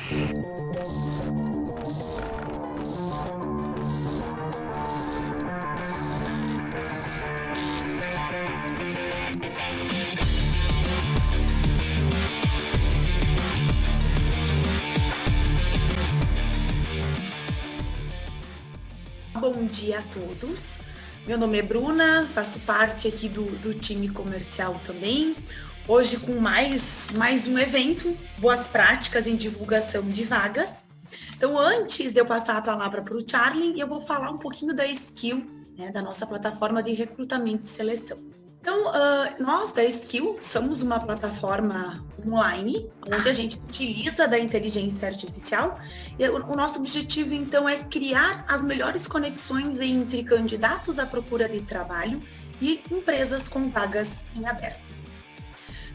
Bom dia a todos. Meu nome é Bruna, faço parte aqui do time comercial também. Hoje com mais um evento, boas práticas em divulgação de vagas. Então, antes de eu passar a palavra para o Charlie, eu vou falar um pouquinho da Skill, né, da nossa plataforma de recrutamento e seleção. Então, nós da Skill somos uma plataforma online, onde a gente utiliza da inteligência artificial, e o nosso objetivo, então, é criar as melhores conexões entre candidatos à procura de trabalho e empresas com vagas em aberto.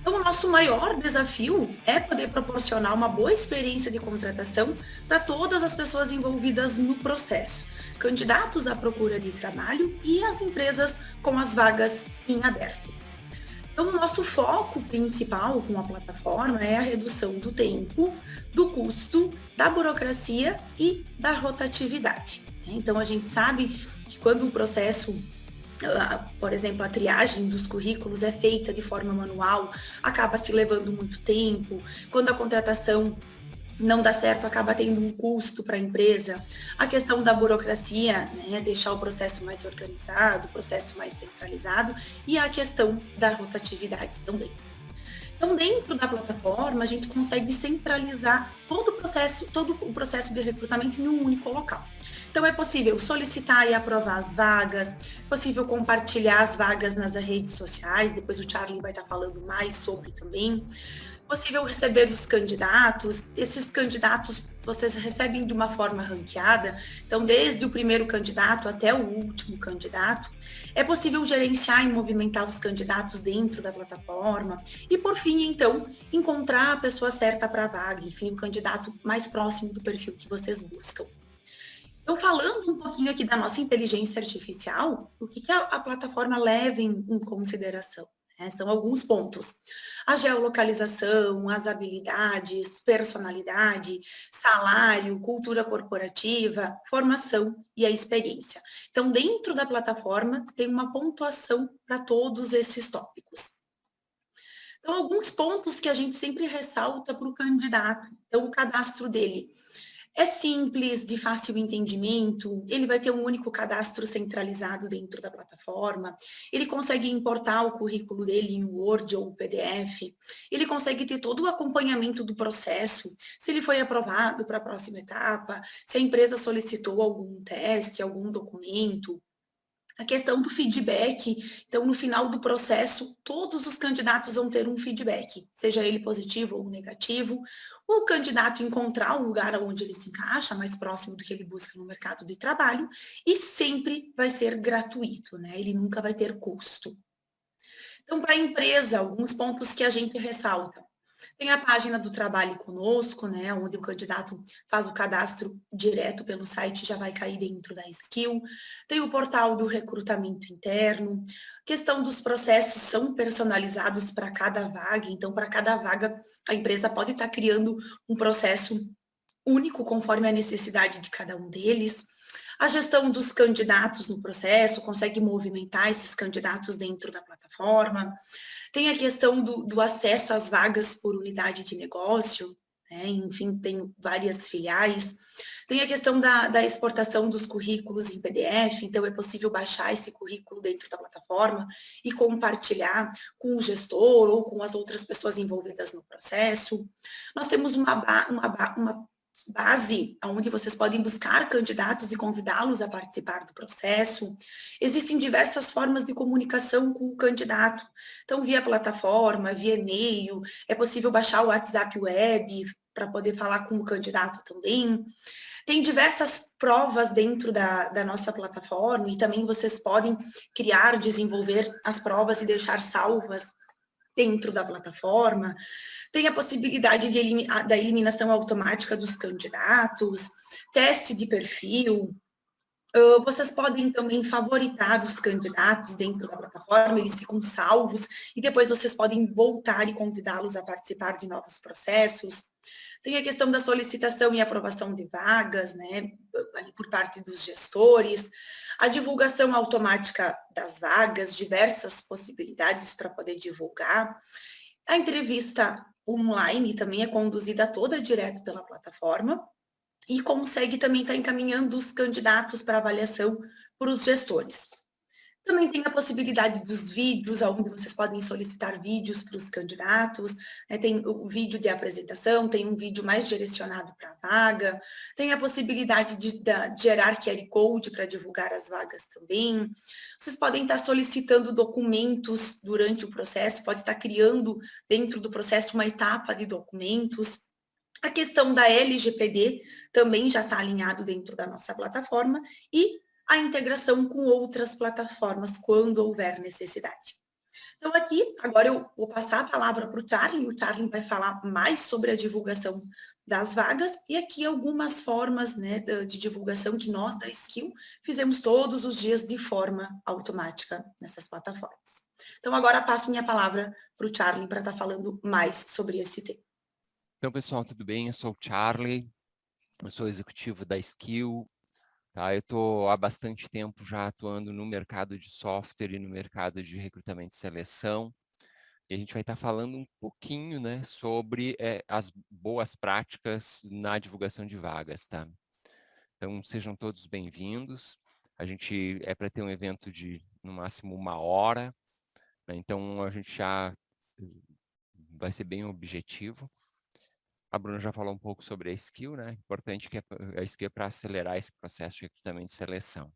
Então, o nosso maior desafio é poder proporcionar uma boa experiência de contratação para todas as pessoas envolvidas no processo, candidatos à procura de trabalho e as empresas com as vagas em aberto. Então, o nosso foco principal com a plataforma é a redução do tempo, do custo, da burocracia e da rotatividade. Então, a gente sabe que quando o processo, por exemplo, a triagem dos currículos é feita de forma manual, acaba se levando muito tempo. Quando a contratação não dá certo, acaba tendo um custo para a empresa. A questão da burocracia, né, deixar o processo mais organizado, o processo mais centralizado, e a questão da rotatividade também. Então, dentro da plataforma, a gente consegue centralizar todo o processo de recrutamento em um único local. Então, é possível solicitar e aprovar as vagas, é possível compartilhar as vagas nas redes sociais, depois o Charlie vai estar falando mais sobre também. É possível receber os candidatos, esses candidatos vocês recebem de uma forma ranqueada, então desde o primeiro candidato até o último candidato. É possível gerenciar e movimentar os candidatos dentro da plataforma e, por fim, então, encontrar a pessoa certa para a vaga, enfim, o candidato mais próximo do perfil que vocês buscam. Então, falando um pouquinho aqui da nossa inteligência artificial, o que a plataforma leva em consideração? São alguns pontos. A geolocalização, as habilidades, personalidade, salário, cultura corporativa, formação e a experiência. Então, dentro da plataforma, tem uma pontuação para todos esses tópicos. Então, alguns pontos que a gente sempre ressalta para o candidato, então o cadastro dele. É simples, de fácil entendimento, ele vai ter um único cadastro centralizado dentro da plataforma, ele consegue importar o currículo dele em Word ou PDF, ele consegue ter todo o acompanhamento do processo, se ele foi aprovado para a próxima etapa, se a empresa solicitou algum teste, algum documento. A questão do feedback, então, no final do processo, todos os candidatos vão ter um feedback, seja ele positivo ou negativo. O candidato encontrar o lugar onde ele se encaixa, mais próximo do que ele busca no mercado de trabalho, e sempre vai ser gratuito, né? Ele nunca vai ter custo. Então, para a empresa, alguns pontos que a gente ressalta. Tem a página do Trabalhe Conosco, né, onde o candidato faz o cadastro direto pelo site, já vai cair dentro da Skill. Tem o portal do recrutamento interno. Questão dos processos são personalizados para cada vaga, então para cada vaga a empresa pode estar criando um processo único conforme a necessidade de cada um deles. A gestão dos candidatos no processo, consegue movimentar esses candidatos dentro da plataforma. Tem a questão do acesso às vagas por unidade de negócio, né? Enfim, tem várias filiais. Tem a questão da exportação dos currículos em PDF, então é possível baixar esse currículo dentro da plataforma e compartilhar com o gestor ou com as outras pessoas envolvidas no processo. Nós temos uma base onde vocês podem buscar candidatos e convidá-los a participar do processo. Existem diversas formas de comunicação com o candidato, então via plataforma, via e-mail, é possível baixar o WhatsApp Web para poder falar com o candidato também. Tem diversas provas dentro da nossa plataforma e também vocês podem criar, desenvolver as provas e deixar salvas dentro da plataforma. Tem a possibilidade da eliminação automática dos candidatos, teste de perfil. Vocês podem também favoritar os candidatos dentro da plataforma, eles ficam salvos, e depois vocês podem voltar e convidá-los a participar de novos processos. Tem a questão da solicitação e aprovação de vagas, né, ali por parte dos gestores, a divulgação automática das vagas, diversas possibilidades para poder divulgar. A entrevista online também é conduzida toda direto pela plataforma e consegue também estar encaminhando os candidatos para avaliação para os gestores. Também tem a possibilidade dos vídeos, onde vocês podem solicitar vídeos para os candidatos, né? Tem o vídeo de apresentação, tem um vídeo mais direcionado para a vaga, tem a possibilidade de gerar QR Code para divulgar as vagas também. Vocês podem estar solicitando documentos durante o processo, pode estar criando dentro do processo uma etapa de documentos. A questão da LGPD também já está alinhado dentro da nossa plataforma e a integração com outras plataformas quando houver necessidade. Então aqui, agora eu vou passar a palavra para o Charlie vai falar mais sobre a divulgação das vagas e aqui algumas formas, né, de divulgação que nós da Skill fizemos todos os dias de forma automática nessas plataformas. Então agora passo minha palavra para o Charlie para estar falando mais sobre esse tema. Então, pessoal, tudo bem? Eu sou o Charlie, eu sou executivo da Skill. Tá? Eu estou há bastante tempo já atuando no mercado de software e no mercado de recrutamento e seleção. E a gente vai estar falando um pouquinho, né, sobre as boas práticas na divulgação de vagas. Tá? Então, sejam todos bem-vindos. A gente é para ter um evento de, no máximo, 1 hora. Né? Então, a gente já vai ser bem objetivo. A Bruna já falou um pouco sobre a Skill, né? Importante que a Skill é para acelerar esse processo de recrutamento e seleção.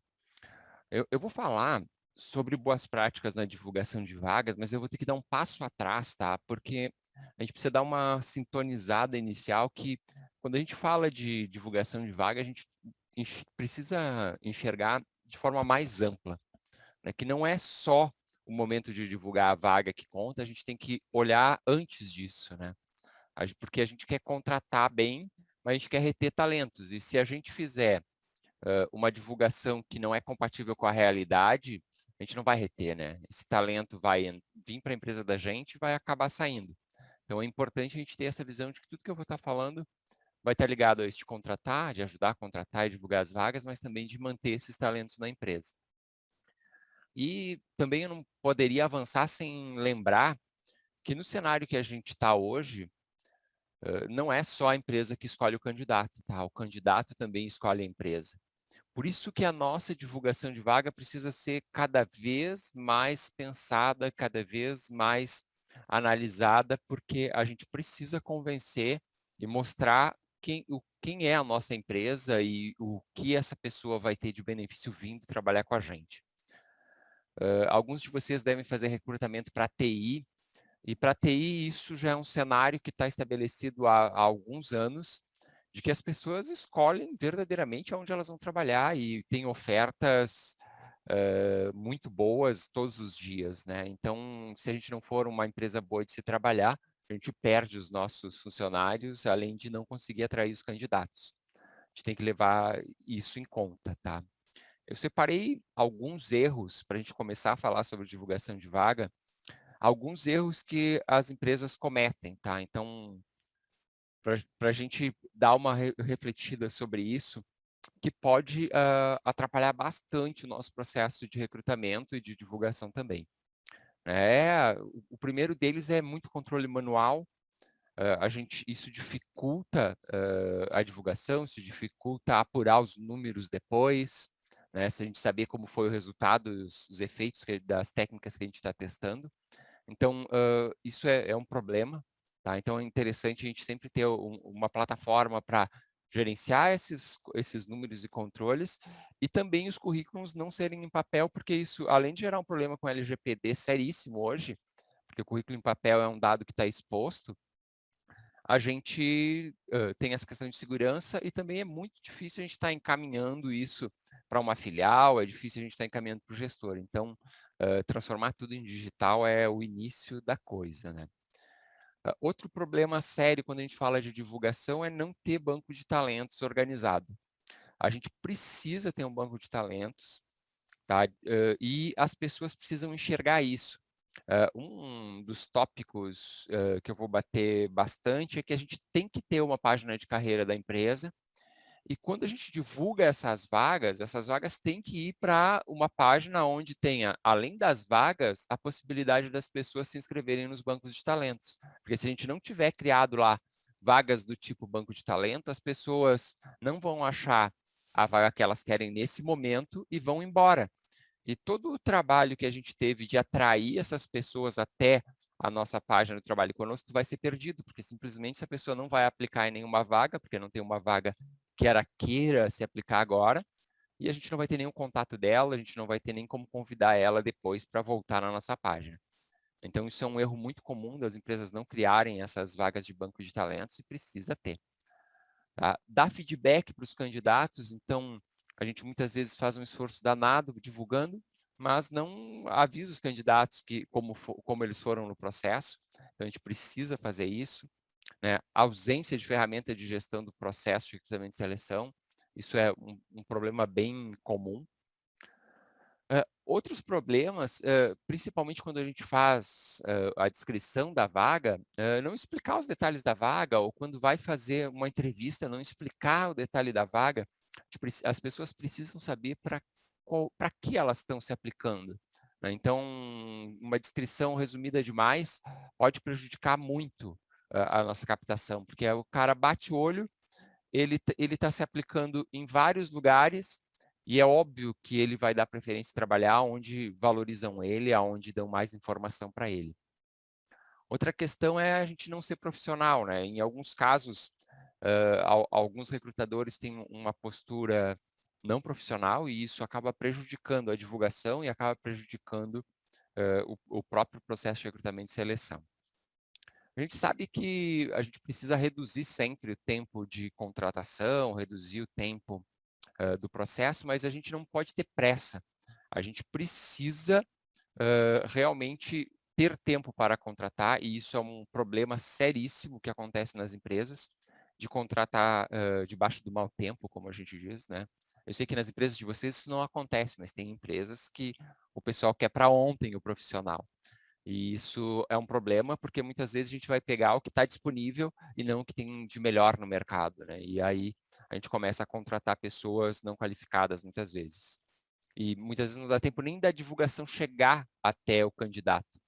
Eu vou falar sobre boas práticas na divulgação de vagas, mas eu vou ter que dar um passo atrás, tá? Porque a gente precisa dar uma sintonizada inicial que, quando a gente fala de divulgação de vaga, a gente precisa enxergar de forma mais ampla, né? Que não é só o momento de divulgar a vaga que conta, a gente tem que olhar antes disso, né? Porque a gente quer contratar bem, mas a gente quer reter talentos. E se a gente fizer uma divulgação que não é compatível com a realidade, a gente não vai reter, né? Esse talento vai vir para a empresa da gente e vai acabar saindo. Então, é importante a gente ter essa visão de que tudo que eu vou estar falando vai estar ligado a este contratar, de ajudar a contratar e divulgar as vagas, mas também de manter esses talentos na empresa. E também eu não poderia avançar sem lembrar que no cenário que a gente está hoje, não é só a empresa que escolhe o candidato, tá? O candidato também escolhe a empresa. Por isso que a nossa divulgação de vaga precisa ser cada vez mais pensada, cada vez mais analisada, porque a gente precisa convencer e mostrar quem é a nossa empresa e o que essa pessoa vai ter de benefício vindo trabalhar com a gente. Alguns de vocês devem fazer recrutamento para TI, e para TI isso já é um cenário que está estabelecido há alguns anos, de que as pessoas escolhem verdadeiramente onde elas vão trabalhar e tem ofertas muito boas todos os dias, né? Então, se a gente não for uma empresa boa de se trabalhar, a gente perde os nossos funcionários, além de não conseguir atrair os candidatos. A gente tem que levar isso em conta, tá? Eu separei alguns erros para a gente começar a falar sobre divulgação de vaga, alguns erros que as empresas cometem, tá? Então, para a gente dar uma refletida sobre isso, que pode atrapalhar bastante o nosso processo de recrutamento e de divulgação também. O primeiro deles é muito controle manual. Isso dificulta a divulgação, isso dificulta apurar os números depois, né? Se a gente saber como foi o resultado, os efeitos das técnicas que a gente está testando. Então, isso é um problema, tá? Então, é interessante a gente sempre ter uma plataforma para gerenciar esses números e controles e também os currículos não serem em papel, porque isso, além de gerar um problema com LGPD seríssimo hoje, porque o currículo em papel é um dado que está exposto, a gente tem essa questão de segurança e também é muito difícil a gente estar encaminhando isso para uma filial, é difícil a gente estar encaminhando para o gestor. Então, transformar tudo em digital é o início da coisa, né? Outro problema sério quando a gente fala de divulgação é não ter banco de talentos organizado. A gente precisa ter um banco de talentos, tá? E as pessoas precisam enxergar isso. Um dos tópicos que eu vou bater bastante é que a gente tem que ter uma página de carreira da empresa. E quando a gente divulga essas vagas têm que ir para uma página onde tenha, além das vagas, a possibilidade das pessoas se inscreverem nos bancos de talentos. Porque se a gente não tiver criado lá vagas do tipo banco de talento, as pessoas não vão achar a vaga que elas querem nesse momento e vão embora. E todo o trabalho que a gente teve de atrair essas pessoas até a nossa página do Trabalho Conosco vai ser perdido, porque simplesmente essa pessoa não vai aplicar em nenhuma vaga, porque não tem uma vaga que ela queira se aplicar agora, e a gente não vai ter nenhum contato dela, a gente não vai ter nem como convidar ela depois para voltar na nossa página. Então, isso é um erro muito comum das empresas não criarem essas vagas de banco de talentos e precisa ter. Tá? Dar feedback para os candidatos, então, a gente muitas vezes faz um esforço danado divulgando, mas não avisa os candidatos como eles foram no processo. Então, a gente precisa fazer isso. Né? A ausência de ferramenta de gestão do processo de recrutamento e seleção, isso é um problema bem comum. Outros problemas, principalmente quando a gente faz a descrição da vaga, não explicar os detalhes da vaga, ou quando vai fazer uma entrevista, não explicar o detalhe da vaga. As pessoas precisam saber para que elas estão se aplicando. Né? Então, uma descrição resumida demais pode prejudicar muito a nossa captação, porque o cara bate o olho, ele está se aplicando em vários lugares, e é óbvio que ele vai dar preferência a trabalhar onde valorizam ele, aonde dão mais informação para ele. Outra questão é a gente não ser profissional, né? Em alguns casos, alguns recrutadores têm uma postura não profissional e isso acaba prejudicando a divulgação e acaba prejudicando o próprio processo de recrutamento e seleção. A gente sabe que a gente precisa reduzir sempre o tempo de contratação, reduzir o tempo do processo, mas a gente não pode ter pressa. A gente precisa realmente ter tempo para contratar, e isso é um problema seríssimo que acontece nas empresas, de contratar debaixo do mau tempo, como a gente diz, né? Eu sei que nas empresas de vocês isso não acontece, mas tem empresas que o pessoal quer para ontem o profissional. E isso é um problema, porque muitas vezes a gente vai pegar o que está disponível e não o que tem de melhor no mercado, né? E aí a gente começa a contratar pessoas não qualificadas muitas vezes. E muitas vezes não dá tempo nem da divulgação chegar até o candidato.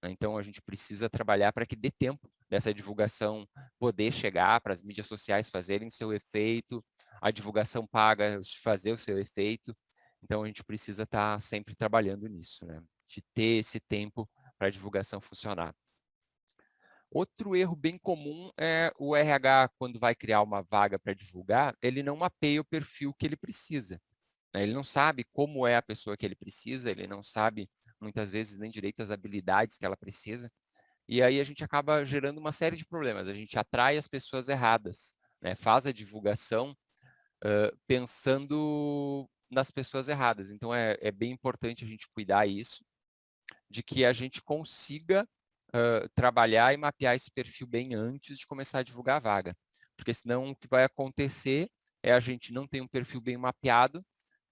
Né? Então a gente precisa trabalhar para que dê tempo dessa divulgação poder chegar, para as mídias sociais fazerem seu efeito, a divulgação paga fazer o seu efeito. Então a gente precisa estar sempre trabalhando nisso, né? De ter esse tempo para a divulgação funcionar. Outro erro bem comum é o RH, quando vai criar uma vaga para divulgar, ele não mapeia o perfil que ele precisa. Né? Ele não sabe como é a pessoa que ele precisa, ele não sabe, muitas vezes, nem direito as habilidades que ela precisa. E aí a gente acaba gerando uma série de problemas. A gente atrai as pessoas erradas, né? Faz a divulgação pensando nas pessoas erradas. Então, é bem importante a gente cuidar isso, de que a gente consiga trabalhar e mapear esse perfil bem antes de começar a divulgar a vaga. Porque senão o que vai acontecer é a gente não ter um perfil bem mapeado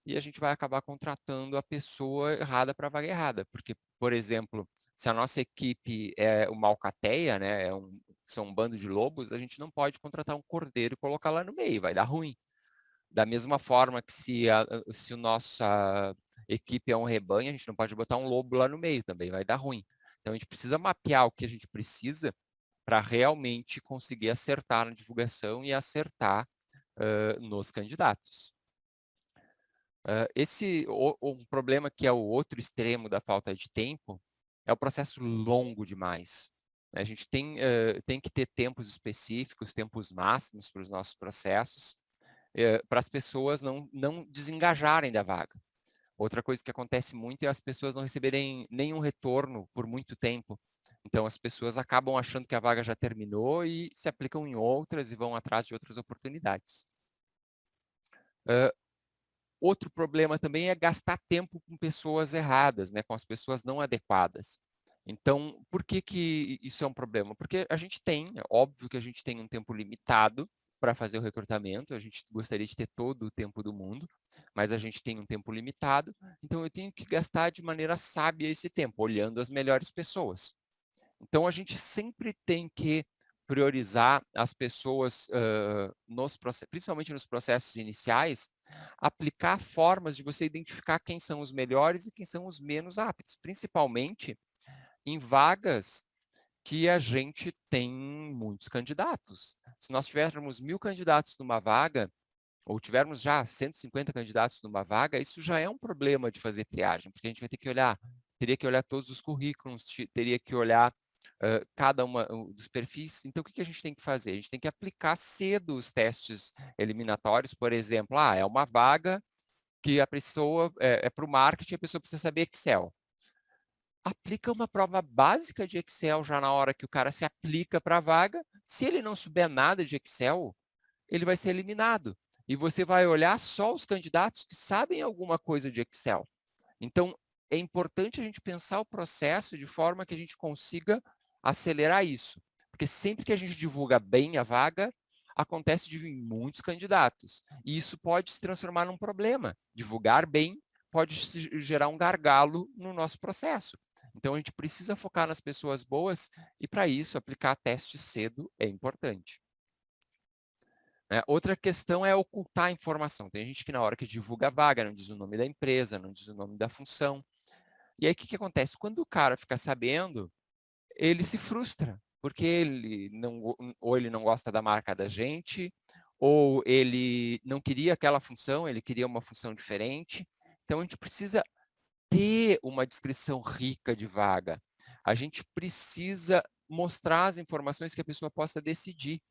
e a gente vai acabar contratando a pessoa errada para a vaga errada. Porque, por exemplo, se a nossa equipe é uma alcateia, né, são um bando de lobos, a gente não pode contratar um cordeiro e colocar lá no meio, vai dar ruim. Da mesma forma que se a nossa equipe é um rebanho, a gente não pode botar um lobo lá no meio também, vai dar ruim. Então a gente precisa mapear o que a gente precisa para realmente conseguir acertar na divulgação e acertar nos candidatos. Um problema que é o outro extremo da falta de tempo é o processo longo demais. A gente tem que ter tempos específicos, tempos máximos para os nossos processos, para as pessoas não desengajarem da vaga. Outra coisa que acontece muito é as pessoas não receberem nenhum retorno por muito tempo. Então, as pessoas acabam achando que a vaga já terminou e se aplicam em outras e vão atrás de outras oportunidades. Outro problema também é gastar tempo com pessoas erradas, né, com as pessoas não adequadas. Então, por que isso é um problema? Porque a gente tem, é óbvio que a gente tem um tempo limitado para fazer o recrutamento, a gente gostaria de ter todo o tempo do mundo, mas a gente tem um tempo limitado, então eu tenho que gastar de maneira sábia esse tempo, olhando as melhores pessoas. Então, a gente sempre tem que priorizar as pessoas, principalmente nos processos iniciais, aplicar formas de você identificar quem são os melhores e quem são os menos aptos, principalmente em vagas que a gente tem muitos candidatos. Se nós tivéssemos 1.000 candidatos numa vaga, ou tivermos já 150 candidatos numa vaga, isso já é um problema de fazer triagem, porque a gente vai ter que olhar, teria que olhar todos os currículos, teria que olhar cada uma dos perfis. Então, o que a gente tem que fazer? A gente tem que aplicar cedo os testes eliminatórios, por exemplo, é uma vaga que a pessoa, é para o marketing, a pessoa precisa saber Excel. Aplica uma prova básica de Excel já na hora que o cara se aplica para a vaga. Se ele não souber nada de Excel, ele vai ser eliminado. E você vai olhar só os candidatos que sabem alguma coisa de Excel. Então, é importante a gente pensar o processo de forma que a gente consiga acelerar isso. Porque sempre que a gente divulga bem a vaga, acontece de vir muitos candidatos. E isso pode se transformar num problema. Divulgar bem pode gerar um gargalo no nosso processo. Então, a gente precisa focar nas pessoas boas e, para isso, aplicar testes cedo é importante. Outra questão é ocultar a informação. Tem gente que na hora que divulga a vaga não diz o nome da empresa, não diz o nome da função. E aí o que acontece? Quando o cara fica sabendo, ele se frustra, porque ou ele não gosta da marca da gente, ou ele não queria aquela função, ele queria uma função diferente. Então a gente precisa ter uma descrição rica de vaga. A gente precisa mostrar as informações que a pessoa possa decidir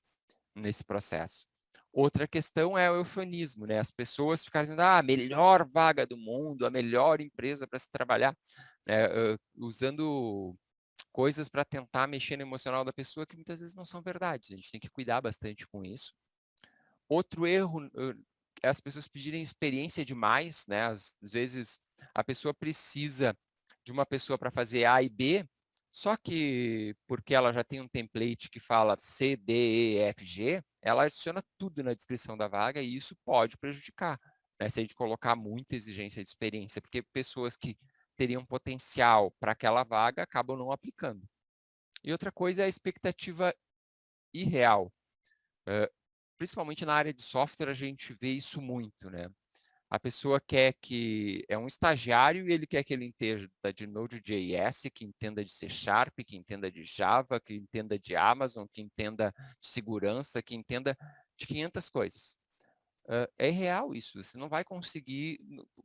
nesse processo. Outra questão é o eufemismo, né? As pessoas ficarem dizendo, a melhor vaga do mundo, a melhor empresa para se trabalhar, né? Usando coisas para tentar mexer no emocional da pessoa que muitas vezes não são verdades. A gente tem que cuidar bastante com isso. Outro erro é as pessoas pedirem experiência demais, né? Às vezes a pessoa precisa de uma pessoa para fazer A e B, só que porque ela já tem um template que fala C, D, E, F, G, ela adiciona tudo na descrição da vaga e isso pode prejudicar, né? Se a gente colocar muita exigência de experiência, porque pessoas que teriam potencial para aquela vaga acabam não aplicando. E outra coisa é a expectativa irreal. Principalmente na área de software, a gente vê isso muito, né? A pessoa quer que é um estagiário e ele quer que ele entenda de Node.js, que entenda de C#, que entenda de Java, que entenda de Amazon, que entenda de segurança, que entenda de 500 coisas. É real isso, você não vai conseguir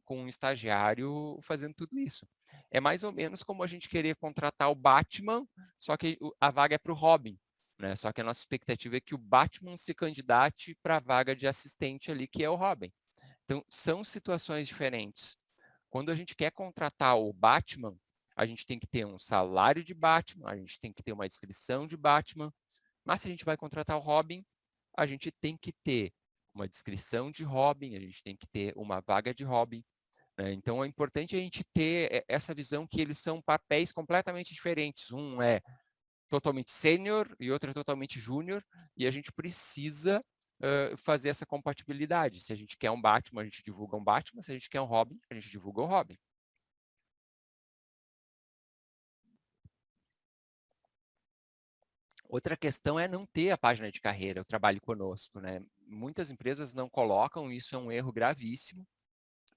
com um estagiário fazendo tudo isso. É mais ou menos como a gente querer contratar o Batman, só que a vaga é para o Robin, né? Só que a nossa expectativa é que o Batman se candidate para a vaga de assistente ali, que é o Robin. Então, são situações diferentes. Quando a gente quer contratar o Batman, a gente tem que ter um salário de Batman, a gente tem que ter uma descrição de Batman, mas se a gente vai contratar o Robin, a gente tem que ter uma descrição de Robin, a gente tem que ter uma vaga de Robin. Né? Então, é importante a gente ter essa visão que eles são papéis completamente diferentes. Um é totalmente sênior e outro é totalmente júnior, e a gente precisa fazer essa compatibilidade. Se a gente quer um Batman, a gente divulga um Batman. Se a gente quer um Robin, a gente divulga um Robin. Outra questão é não ter a página de carreira, o trabalho conosco, né? Muitas empresas não colocam, isso é um erro gravíssimo.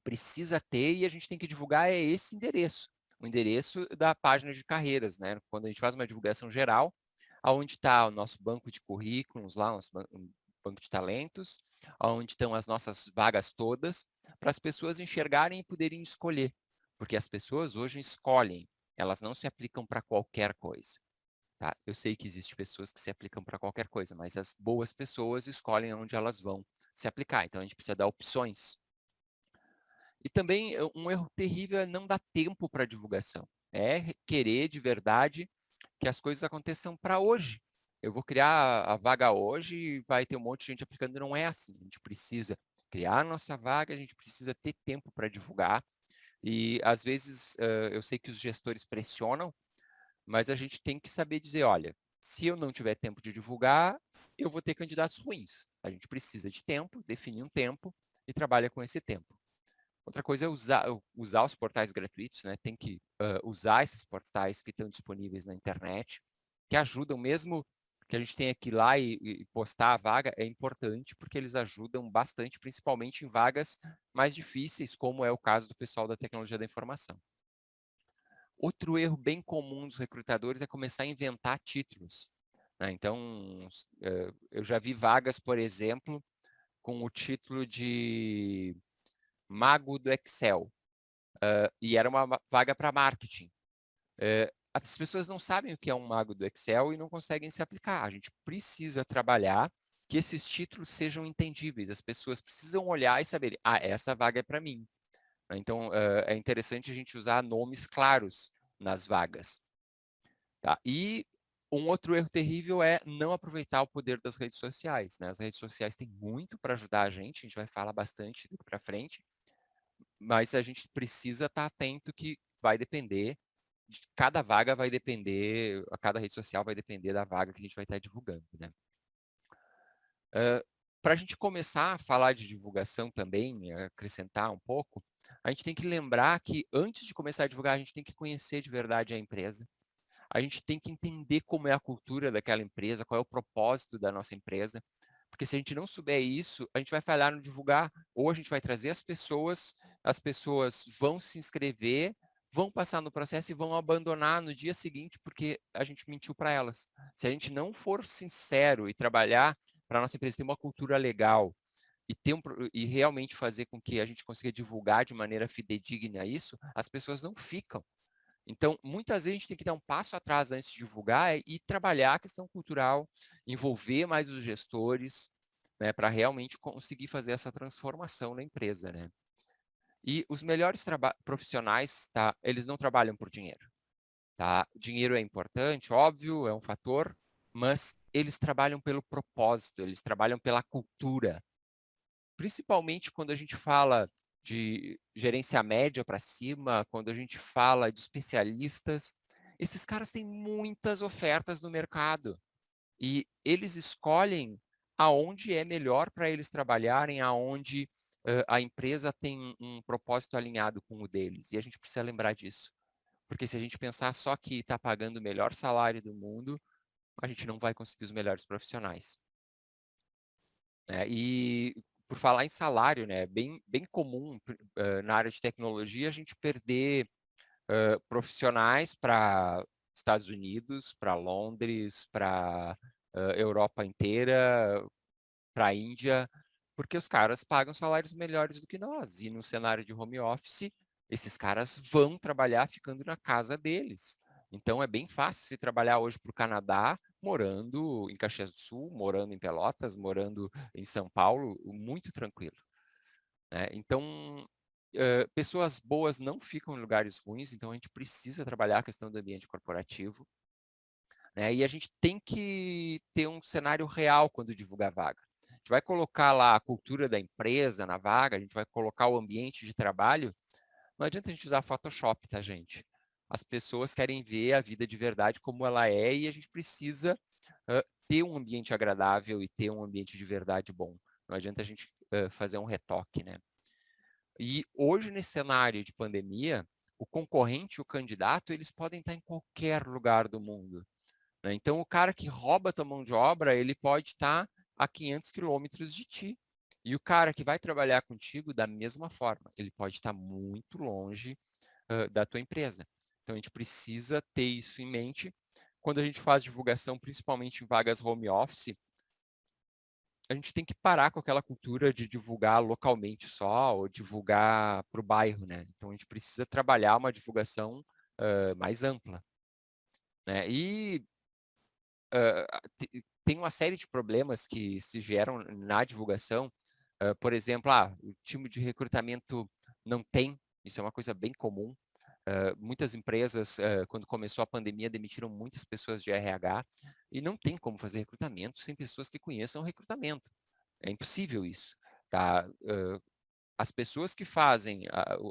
Precisa ter e a gente tem que divulgar esse endereço, o endereço da página de carreiras, né? Quando a gente faz uma divulgação geral, aonde está o nosso banco de currículos lá, nosso banco de talentos, onde estão as nossas vagas todas, para as pessoas enxergarem e poderem escolher. Porque as pessoas hoje escolhem, elas não se aplicam para qualquer coisa. Tá? Eu sei que existem pessoas que se aplicam para qualquer coisa, mas as boas pessoas escolhem onde elas vão se aplicar. Então, a gente precisa dar opções. E também um erro terrível é não dar tempo para divulgação. É querer de verdade que as coisas aconteçam para hoje. Eu vou criar a vaga hoje e vai ter um monte de gente aplicando. Não é assim. A gente precisa criar a nossa vaga, a gente precisa ter tempo para divulgar. E, às vezes, eu sei que os gestores pressionam, mas a gente tem que saber dizer, olha, se eu não tiver tempo de divulgar, eu vou ter candidatos ruins. A gente precisa de tempo, definir um tempo e trabalha com esse tempo. Outra coisa é usar os portais gratuitos, né? Tem que usar esses portais que estão disponíveis na internet, que ajudam mesmo que a gente tenha que ir lá e postar a vaga, é importante porque eles ajudam bastante, principalmente em vagas mais difíceis, como é o caso do pessoal da tecnologia da informação. Outro erro bem comum dos recrutadores é começar a inventar títulos, né? Então, eu já vi vagas, por exemplo, com o título de mago do Excel, e era uma vaga para marketing. As pessoas não sabem o que é um mago do Excel e não conseguem se aplicar. A gente precisa trabalhar que esses títulos sejam entendíveis. As pessoas precisam olhar e saber, essa vaga é para mim. Então, é interessante a gente usar nomes claros nas vagas. Tá? E um outro erro terrível é não aproveitar o poder das redes sociais, né? As redes sociais têm muito para ajudar a gente vai falar bastante daqui para frente, mas a gente precisa estar atento que vai depender, cada vaga vai depender, a cada rede social vai depender da vaga que a gente vai estar divulgando, né? Para a gente começar a falar de divulgação também, acrescentar um pouco, a gente tem que lembrar que antes de começar a divulgar, a gente tem que conhecer de verdade a empresa. A gente tem que entender como é a cultura daquela empresa, qual é o propósito da nossa empresa, porque se a gente não souber isso, a gente vai falhar no divulgar, ou a gente vai trazer as pessoas vão se inscrever, vão passar no processo e vão abandonar no dia seguinte porque a gente mentiu para elas. Se a gente não for sincero e trabalhar para a nossa empresa ter uma cultura legal e realmente fazer com que a gente consiga divulgar de maneira fidedigna isso, as pessoas não ficam. Então, muitas vezes a gente tem que dar um passo atrás antes de divulgar e trabalhar a questão cultural, envolver mais os gestores, né, para realmente conseguir fazer essa transformação na empresa, né? E os melhores profissionais, tá, eles não trabalham por dinheiro, tá? Dinheiro é importante, óbvio, é um fator, mas eles trabalham pelo propósito, eles trabalham pela cultura. Principalmente quando a gente fala de gerência média para cima, quando a gente fala de especialistas, esses caras têm muitas ofertas no mercado e eles escolhem aonde é melhor para eles trabalharem, aonde a empresa tem um propósito alinhado com o deles. E a gente precisa lembrar disso. Porque se a gente pensar só que está pagando o melhor salário do mundo, a gente não vai conseguir os melhores profissionais. E por falar em salário, né, bem comum na área de tecnologia a gente perder profissionais para Estados Unidos, para Londres, para Europa inteira, para a Índia, porque os caras pagam salários melhores do que nós. E no cenário de home office, esses caras vão trabalhar ficando na casa deles. Então é bem fácil se trabalhar hoje para o Canadá, morando em Caxias do Sul, morando em Pelotas, morando em São Paulo, muito tranquilo, né? Então, pessoas boas não ficam em lugares ruins, então a gente precisa trabalhar a questão do ambiente corporativo, né? E a gente tem que ter um cenário real quando divulgar vaga. A gente vai colocar lá a cultura da empresa na vaga, a gente vai colocar o ambiente de trabalho. Não adianta a gente usar Photoshop, tá, gente? As pessoas querem ver a vida de verdade como ela é e a gente precisa ter um ambiente agradável e ter um ambiente de verdade bom. Não adianta a gente fazer um retoque, né? E hoje, nesse cenário de pandemia, o concorrente e o candidato, eles podem estar em qualquer lugar do mundo, né? Então, o cara que rouba a tua mão de obra, ele pode estar a 500 quilômetros de ti. E o cara que vai trabalhar contigo, da mesma forma, ele pode estar muito longe da tua empresa. Então, a gente precisa ter isso em mente. Quando a gente faz divulgação, principalmente em vagas home office, a gente tem que parar com aquela cultura de divulgar localmente só, ou divulgar para o bairro, né? Então, a gente precisa trabalhar uma divulgação mais ampla, né? E tem uma série de problemas que se geram na divulgação. Por exemplo, o time de recrutamento não tem, isso é uma coisa bem comum. Muitas empresas, quando começou a pandemia, demitiram muitas pessoas de RH e não tem como fazer recrutamento sem pessoas que conheçam o recrutamento. É impossível isso, tá? As pessoas que fazem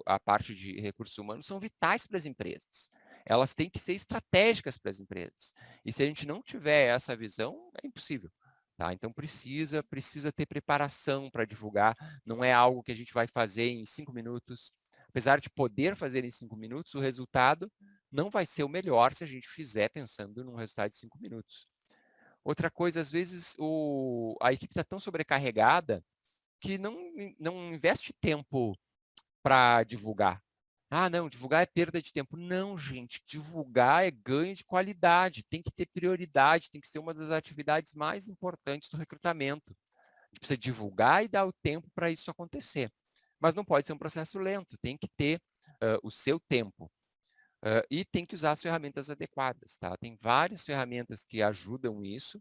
a parte de recursos humanos são vitais para as empresas. Elas têm que ser estratégicas para as empresas. E se a gente não tiver essa visão, é impossível. Tá? Então, precisa ter preparação para divulgar. Não é algo que a gente vai fazer em 5 minutos. Apesar de poder fazer em 5 minutos, o resultado não vai ser o melhor se a gente fizer pensando num resultado de 5 minutos. Outra coisa, às vezes, a equipe está tão sobrecarregada que não investe tempo para divulgar. Ah, não, divulgar é perda de tempo. Não, gente, divulgar é ganho de qualidade, tem que ter prioridade, tem que ser uma das atividades mais importantes do recrutamento. A gente precisa divulgar e dar o tempo para isso acontecer. Mas não pode ser um processo lento, tem que ter o seu tempo. E tem que usar as ferramentas adequadas, tá? Tem várias ferramentas que ajudam isso,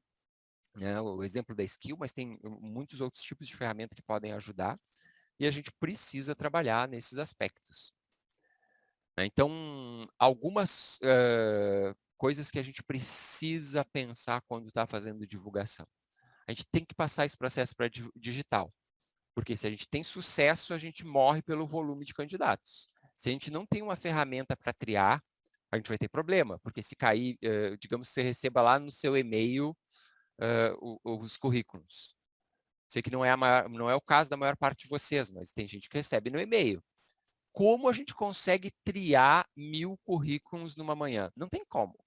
né? O exemplo da Skill, mas tem muitos outros tipos de ferramentas que podem ajudar, e a gente precisa trabalhar nesses aspectos. Então, algumas coisas que a gente precisa pensar quando está fazendo divulgação. A gente tem que passar esse processo para digital, porque se a gente tem sucesso, a gente morre pelo volume de candidatos. Se a gente não tem uma ferramenta para triar, a gente vai ter problema, porque se cair, digamos que você receba lá no seu e-mail os currículos. Sei que não é o caso da maior parte de vocês, mas tem gente que recebe no e-mail. Como a gente consegue triar 1000 currículos numa manhã? Não tem como.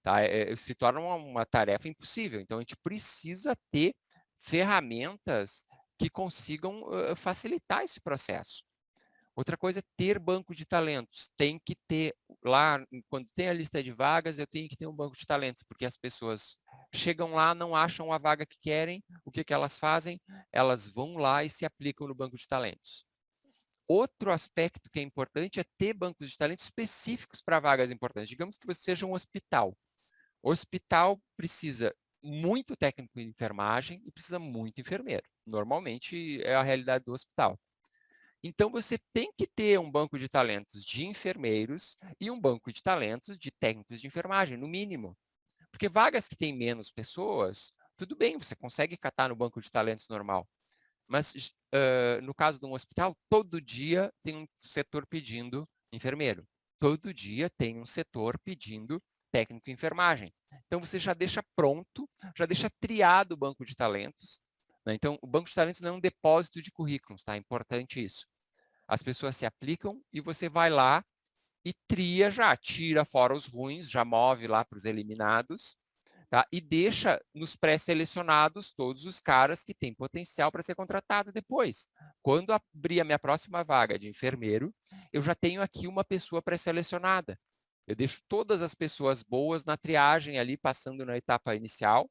Tá? Se torna uma tarefa impossível. Então, a gente precisa ter ferramentas que consigam facilitar esse processo. Outra coisa é ter banco de talentos. Tem que ter, lá, quando tem a lista de vagas, eu tenho que ter um banco de talentos, porque as pessoas chegam lá, não acham a vaga que querem, o que elas fazem? Elas vão lá e se aplicam no banco de talentos. Outro aspecto que é importante é ter bancos de talentos específicos para vagas importantes. Digamos que você seja um hospital. O hospital precisa muito técnico em enfermagem e precisa muito enfermeiro. Normalmente é a realidade do hospital. Então, você tem que ter um banco de talentos de enfermeiros e um banco de talentos de técnicos de enfermagem, no mínimo. Porque vagas que têm menos pessoas, tudo bem, você consegue catar no banco de talentos normal. Mas, no caso de um hospital, todo dia tem um setor pedindo enfermeiro. Todo dia tem um setor pedindo técnico em enfermagem. Então, você já deixa pronto, já deixa triado o banco de talentos. Né? Então, o banco de talentos não é um depósito de currículos, tá? É importante isso. As pessoas se aplicam e você vai lá e tria já, tira fora os ruins, já move lá para os eliminados, tá? E deixa nos pré-selecionados todos os caras que têm potencial para ser contratado depois. Quando abrir a minha próxima vaga de enfermeiro, eu já tenho aqui uma pessoa pré-selecionada. Eu deixo todas as pessoas boas na triagem ali, passando na etapa inicial,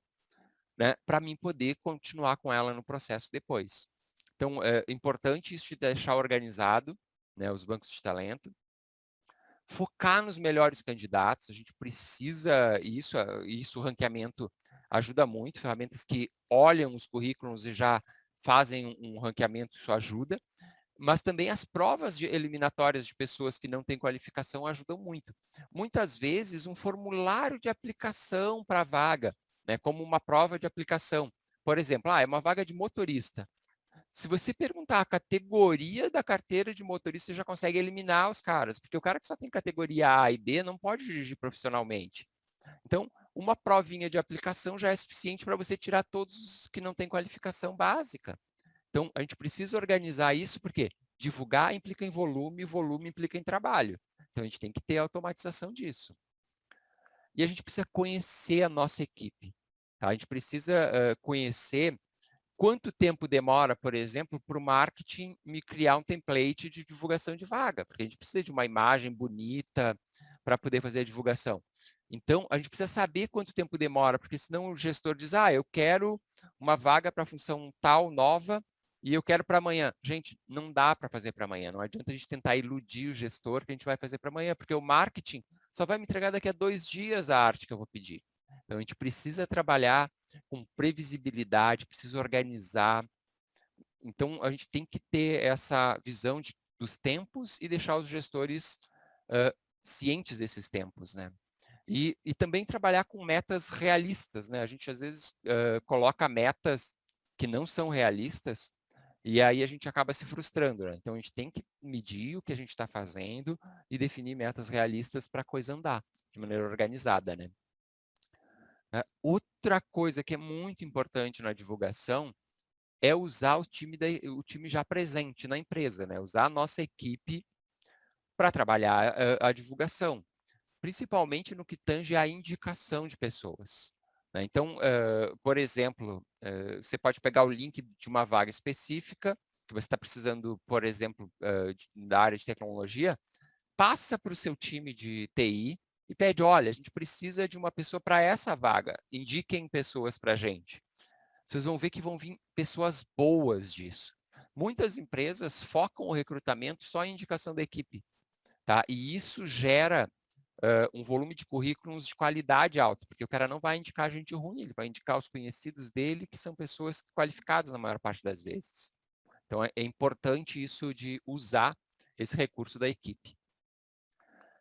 né, para mim poder continuar com ela no processo depois. Então, é importante isso de deixar organizado, né, os bancos de talento. Focar nos melhores candidatos, a gente precisa, isso o ranqueamento ajuda muito, ferramentas que olham os currículos e já fazem um ranqueamento, isso ajuda, mas também as provas eliminatórias de pessoas que não têm qualificação ajudam muito. Muitas vezes, um formulário de aplicação para a vaga, né, como uma prova de aplicação. Por exemplo, é uma vaga de motorista. Se você perguntar a categoria da carteira de motorista, você já consegue eliminar os caras, porque o cara que só tem categoria A e B não pode dirigir profissionalmente. Então, uma provinha de aplicação já é suficiente para você tirar todos os que não têm qualificação básica. Então, a gente precisa organizar isso, porque divulgar implica em volume, volume implica em trabalho. Então, a gente tem que ter automatização disso. E a gente precisa conhecer a nossa equipe. Tá? A gente precisa conhecer quanto tempo demora, por exemplo, para o marketing me criar um template de divulgação de vaga, porque a gente precisa de uma imagem bonita para poder fazer a divulgação. Então, a gente precisa saber quanto tempo demora, porque senão o gestor diz, eu quero uma vaga para a função tal, nova, e eu quero para amanhã. Gente, não dá para fazer para amanhã. Não adianta a gente tentar iludir o gestor que a gente vai fazer para amanhã, porque o marketing só vai me entregar daqui a 2 dias a arte que eu vou pedir. Então, a gente precisa trabalhar com previsibilidade, precisa organizar. Então, a gente tem que ter essa visão dos tempos e deixar os gestores cientes desses tempos, né? E também trabalhar com metas realistas, né? A gente, às vezes, coloca metas que não são realistas e aí a gente acaba se frustrando, né? Então, a gente tem que medir o que a gente está fazendo e definir metas realistas para a coisa andar de maneira organizada, né? Outra coisa que é muito importante na divulgação é usar o time já presente na empresa, né? Usar a nossa equipe para trabalhar a divulgação, principalmente no que tange à indicação de pessoas, né? Então, por exemplo, você pode pegar o link de uma vaga específica, que você está precisando, por exemplo, da área de tecnologia, passa para o seu time de TI e pede, olha, a gente precisa de uma pessoa para essa vaga, indiquem pessoas para a gente. Vocês vão ver que vão vir pessoas boas disso. Muitas empresas focam o recrutamento só em indicação da equipe, tá? E isso gera um volume de currículos de qualidade alta, porque o cara não vai indicar gente ruim, ele vai indicar os conhecidos dele, que são pessoas qualificadas na maior parte das vezes. Então, é importante isso de usar esse recurso da equipe.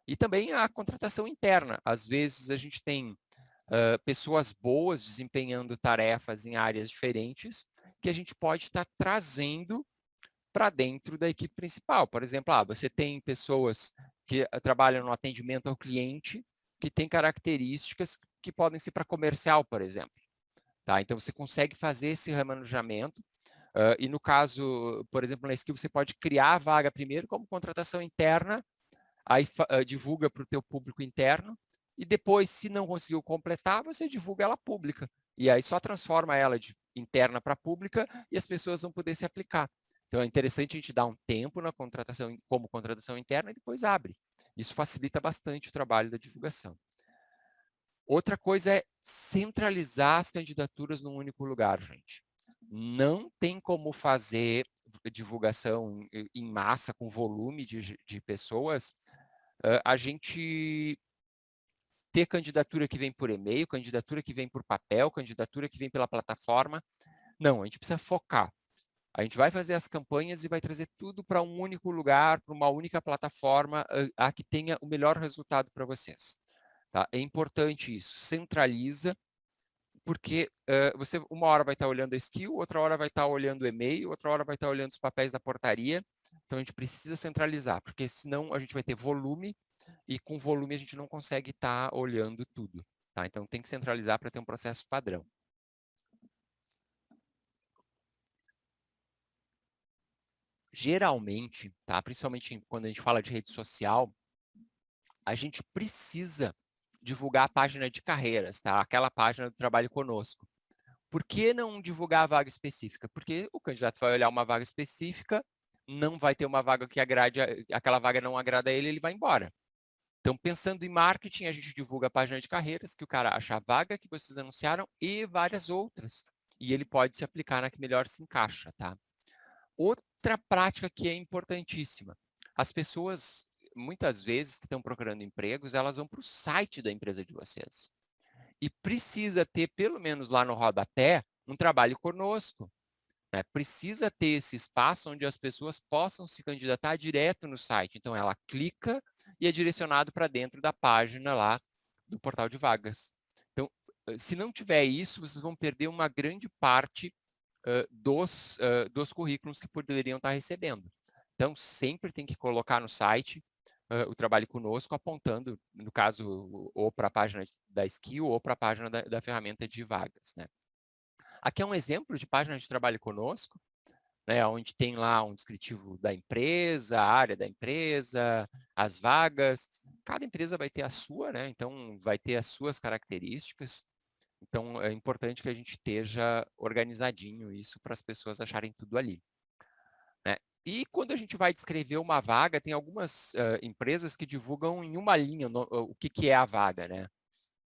E também a contratação interna. Às vezes, a gente tem pessoas boas desempenhando tarefas em áreas diferentes, que a gente pode estar trazendo para dentro da equipe principal. Por exemplo, você tem pessoas que trabalham no atendimento ao cliente, que têm características que podem ser para comercial, por exemplo. Tá? Então, você consegue fazer esse remanejamento. E no caso, por exemplo, na Skill, você pode criar a vaga primeiro como contratação interna, aí divulga para o teu público interno, e depois, se não conseguiu completar, você divulga ela pública. E aí só transforma ela de interna para pública e as pessoas vão poder se aplicar. Então, é interessante a gente dar um tempo na contratação, como contratação interna, e depois abre. Isso facilita bastante o trabalho da divulgação. Outra coisa é centralizar as candidaturas num único lugar, gente. Não tem como fazer divulgação em massa, com volume de pessoas, a gente ter candidatura que vem por e-mail, candidatura que vem por papel, candidatura que vem pela plataforma. Não, a gente precisa focar. A gente vai fazer as campanhas e vai trazer tudo para um único lugar, para uma única plataforma, a que tenha o melhor resultado para vocês. Tá? É importante isso. Centraliza, porque você uma hora vai estar olhando a skill, outra hora vai estar olhando o e-mail, outra hora vai estar olhando os papéis da portaria. Então, a gente precisa centralizar, porque senão a gente vai ter volume, e com volume a gente não consegue estar olhando tudo. Tá? Então, tem que centralizar para ter um processo padrão. Geralmente, tá? Principalmente quando a gente fala de rede social, a gente precisa divulgar a página de carreiras, tá? Aquela página do Trabalhe Conosco. Por que não divulgar a vaga específica? Porque o candidato vai olhar uma vaga específica, não vai ter uma vaga que agrade, aquela vaga não agrada a ele, ele vai embora. Então, pensando em marketing, a gente divulga a página de carreiras, que o cara acha a vaga que vocês anunciaram e várias outras. E ele pode se aplicar na que melhor se encaixa, tá? Outra prática que é importantíssima. As pessoas, muitas vezes, que estão procurando empregos, elas vão para o site da empresa de vocês. E precisa ter, pelo menos lá no rodapé, um trabalho conosco. Né? Precisa ter esse espaço onde as pessoas possam se candidatar direto no site. Então, ela clica e é direcionado para dentro da página lá do portal de vagas. Então, se não tiver isso, vocês vão perder uma grande parte dos currículos que poderiam estar recebendo. Então, sempre tem que colocar no site o trabalho conosco, apontando, no caso, ou para a página da skill ou para a página da ferramenta de vagas. Né? Aqui é um exemplo de página de trabalho conosco, né, onde tem lá um descritivo da empresa, a área da empresa, as vagas. Cada empresa vai ter a sua, né? Então vai ter as suas características. Então é importante que a gente esteja organizadinho isso para as pessoas acharem tudo ali. Né? E quando a gente vai descrever uma vaga, tem algumas empresas que divulgam em uma linha o que é a vaga, né?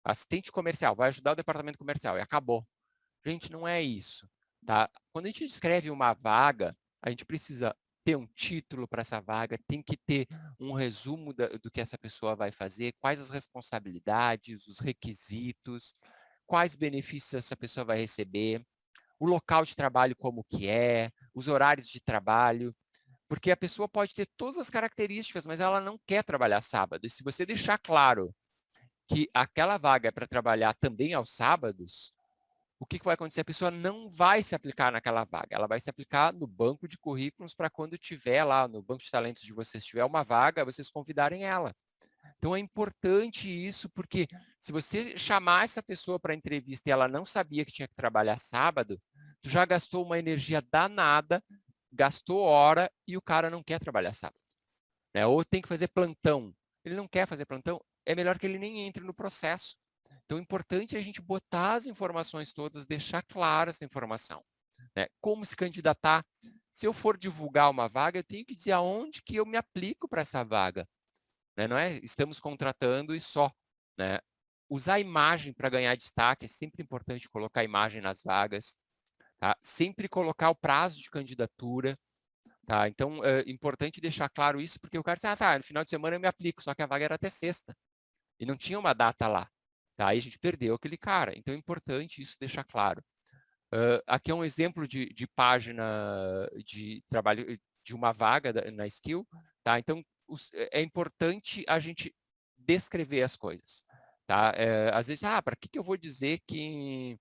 Assistente comercial, vai ajudar o departamento comercial e acabou. Gente, não é isso. Tá? Quando a gente descreve uma vaga, a gente precisa ter um título para essa vaga, tem que ter um resumo do que essa pessoa vai fazer, quais as responsabilidades, os requisitos, quais benefícios essa pessoa vai receber, o local de trabalho como que é, os horários de trabalho, porque a pessoa pode ter todas as características, mas ela não quer trabalhar sábado. E se você deixar claro que aquela vaga é para trabalhar também aos sábados, o que vai acontecer? A pessoa não vai se aplicar naquela vaga, ela vai se aplicar no banco de currículos para quando tiver lá, no banco de talentos de vocês, tiver uma vaga, vocês convidarem ela. Então, é importante isso, porque se você chamar essa pessoa para entrevista e ela não sabia que tinha que trabalhar sábado, tu já gastou uma energia danada, gastou hora e o cara não quer trabalhar sábado. Né? Ou tem que fazer plantão. Ele não quer fazer plantão, é melhor que ele nem entre no processo. Então, é importante a gente botar as informações todas, deixar clara essa informação. Né? Como se candidatar. Se eu for divulgar uma vaga, eu tenho que dizer aonde que eu me aplico para essa vaga. Né? Não é estamos contratando e só. Né? Usar a imagem para ganhar destaque, é sempre importante colocar a imagem nas vagas. Tá? Sempre colocar o prazo de candidatura. Tá? Então, é importante deixar claro isso, porque o cara diz, tá, no final de semana eu me aplico, só que a vaga era até sexta. E não tinha uma data lá. Tá? Aí a gente perdeu aquele cara. Então, é importante isso deixar claro. Aqui é um exemplo de página de trabalho, de uma vaga na Skill. Tá? Então, é importante a gente descrever as coisas. Tá? Às vezes, para que eu vou dizer que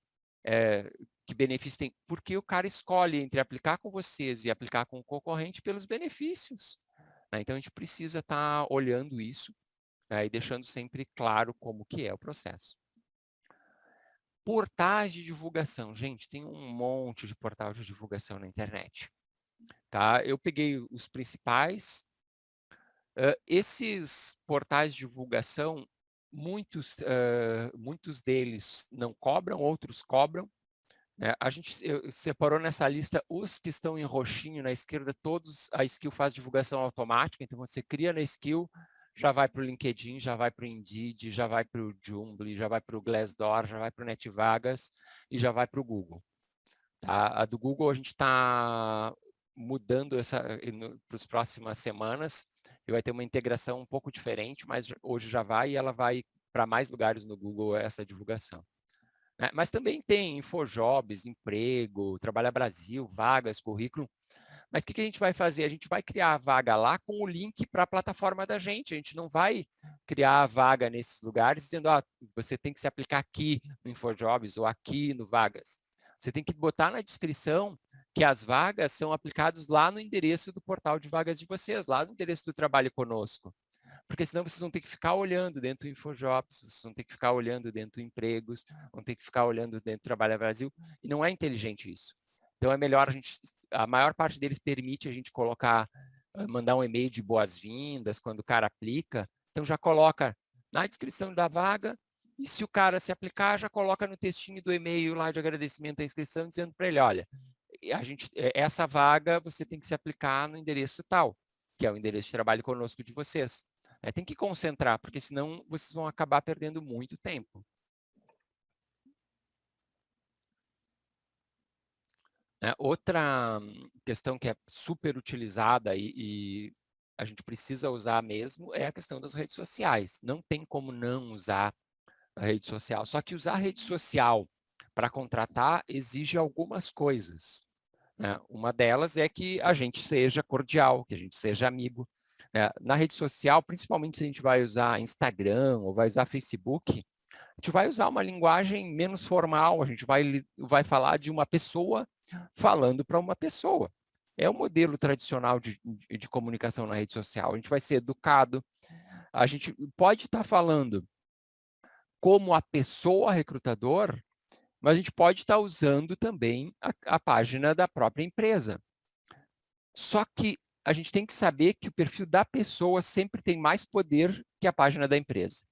benefício tem? Porque o cara escolhe entre aplicar com vocês e aplicar com o concorrente pelos benefícios. Né? Então, a gente precisa estar olhando isso, né, e deixando sempre claro como que é o processo. Portais de divulgação. Gente, tem um monte de portal de divulgação na internet. Tá? Eu peguei os principais. Esses portais de divulgação, muitos deles não cobram, outros cobram. Né? A gente separou nessa lista os que estão em roxinho na esquerda, todos a Skill faz divulgação automática, então você cria na Skill, já vai para o LinkedIn, já vai para o Indeed, já vai para o Joomla, já vai para o Glassdoor, já vai para o NetVagas e já vai para o Google. Tá? A do Google a gente está mudando para as próximas semanas e vai ter uma integração um pouco diferente, mas hoje já vai e ela vai para mais lugares no Google essa divulgação. Né? Mas também tem InfoJobs, Emprego, Trabalha Brasil, vagas, currículo. Mas o que a gente vai fazer? A gente vai criar a vaga lá com o link para a plataforma da gente. A gente não vai criar a vaga nesses lugares dizendo, você tem que se aplicar aqui no InfoJobs ou aqui no Vagas. Você tem que botar na descrição que as vagas são aplicadas lá no endereço do portal de vagas de vocês, lá no endereço do Trabalho Conosco. Porque senão vocês vão ter que ficar olhando dentro do InfoJobs, vocês vão ter que ficar olhando dentro do Empregos, vão ter que ficar olhando dentro do Trabalho Brasil, e não é inteligente isso. Então é melhor a maior parte deles permite a gente mandar um e-mail de boas-vindas quando o cara aplica, então já coloca na descrição da vaga, e se o cara se aplicar, já coloca no textinho do e-mail lá de agradecimento à inscrição, dizendo para ele, olha, essa vaga você tem que se aplicar no endereço tal, que é o endereço de trabalho conosco de vocês. Tem que concentrar, porque senão vocês vão acabar perdendo muito tempo. Outra questão que é super utilizada e a gente precisa usar mesmo é a questão das redes sociais. Não tem como não usar a rede social. Só que usar a rede social para contratar exige algumas coisas. Né? Uma delas é que a gente seja cordial, que a gente seja amigo. Na rede social, principalmente se a gente vai usar Instagram ou vai usar Facebook, a gente vai usar uma linguagem menos formal, a gente vai falar de uma pessoa falando para uma pessoa. É o modelo tradicional de comunicação na rede social. A gente vai ser educado, a gente pode estar falando como a pessoa recrutador, mas a gente pode estar usando também a página da própria empresa. Só que a gente tem que saber que o perfil da pessoa sempre tem mais poder que a página da empresa.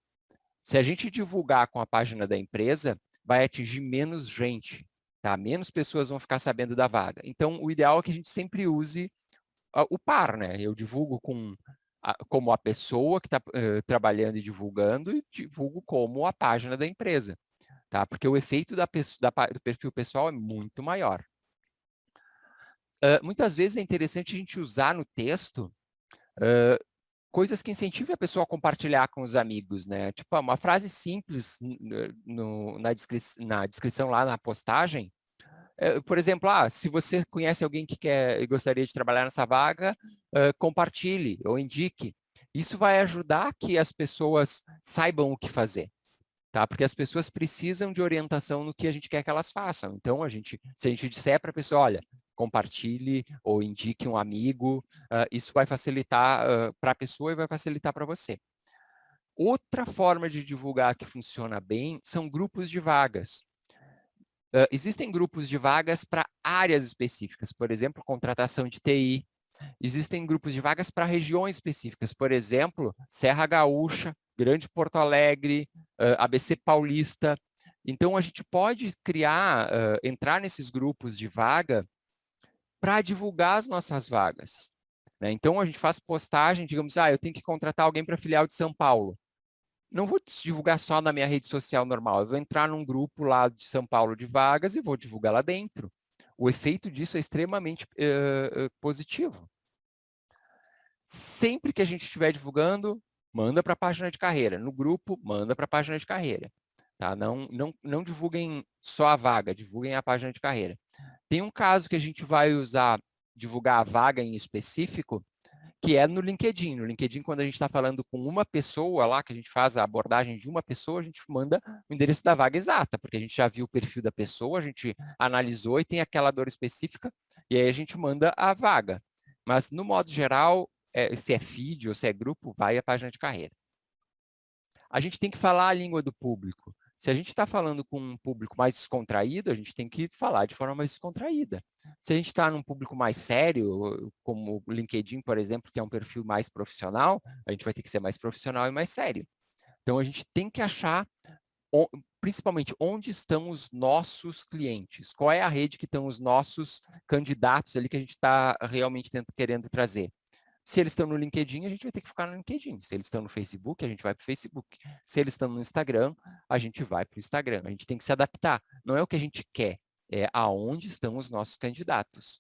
Se a gente divulgar com a página da empresa, vai atingir menos gente, tá? Menos pessoas vão ficar sabendo da vaga. Então, o ideal é que a gente sempre use o par, né? Eu divulgo como a pessoa que está trabalhando e divulgando e divulgo como a página da empresa, tá? Porque o efeito do perfil pessoal é muito maior. Muitas vezes é interessante a gente usar no texto coisas que incentivem a pessoa a compartilhar com os amigos, né? Tipo, uma frase simples na descrição lá na postagem. Por exemplo, se você conhece alguém que gostaria de trabalhar nessa vaga, compartilhe ou indique. Isso vai ajudar que as pessoas saibam o que fazer, tá? Porque as pessoas precisam de orientação no que a gente quer que elas façam. Então, se a gente disser para a pessoa, olha, compartilhe ou indique um amigo, isso vai facilitar para a pessoa e vai facilitar para você. Outra forma de divulgar que funciona bem são grupos de vagas. Existem grupos de vagas para áreas específicas, por exemplo, contratação de TI. Existem grupos de vagas para regiões específicas, por exemplo, Serra Gaúcha, Grande Porto Alegre, ABC Paulista. Então, a gente pode entrar nesses grupos de vaga para divulgar as nossas vagas. Né? Então, a gente faz postagem, digamos, eu tenho que contratar alguém para a filial de São Paulo. Não vou divulgar só na minha rede social normal, eu vou entrar num grupo lá de São Paulo de vagas e vou divulgar lá dentro. O efeito disso é extremamente positivo. Sempre que a gente estiver divulgando, manda para a página de carreira. No grupo, manda para a página de carreira. Tá? Não divulguem só a vaga, divulguem a página de carreira. Tem um caso que a gente vai divulgar a vaga em específico, que é no LinkedIn. No LinkedIn, quando a gente está falando com uma pessoa lá, que a gente faz a abordagem de uma pessoa, a gente manda o endereço da vaga exata, porque a gente já viu o perfil da pessoa, a gente analisou e tem aquela dor específica, e aí a gente manda a vaga. Mas, no modo geral, se é feed ou se é grupo, vai à página de carreira. A gente tem que falar a língua do público. Se a gente está falando com um público mais descontraído, a gente tem que falar de forma mais descontraída. Se a gente está num público mais sério, como o LinkedIn, por exemplo, que é um perfil mais profissional, a gente vai ter que ser mais profissional e mais sério. Então, a gente tem que achar, principalmente, onde estão os nossos clientes. Qual é a rede que estão os nossos candidatos ali que a gente está realmente querendo trazer. Se eles estão no LinkedIn, a gente vai ter que ficar no LinkedIn. Se eles estão no Facebook, a gente vai para o Facebook. Se eles estão no Instagram, a gente vai para o Instagram. A gente tem que se adaptar. Não é o que a gente quer, é aonde estão os nossos candidatos.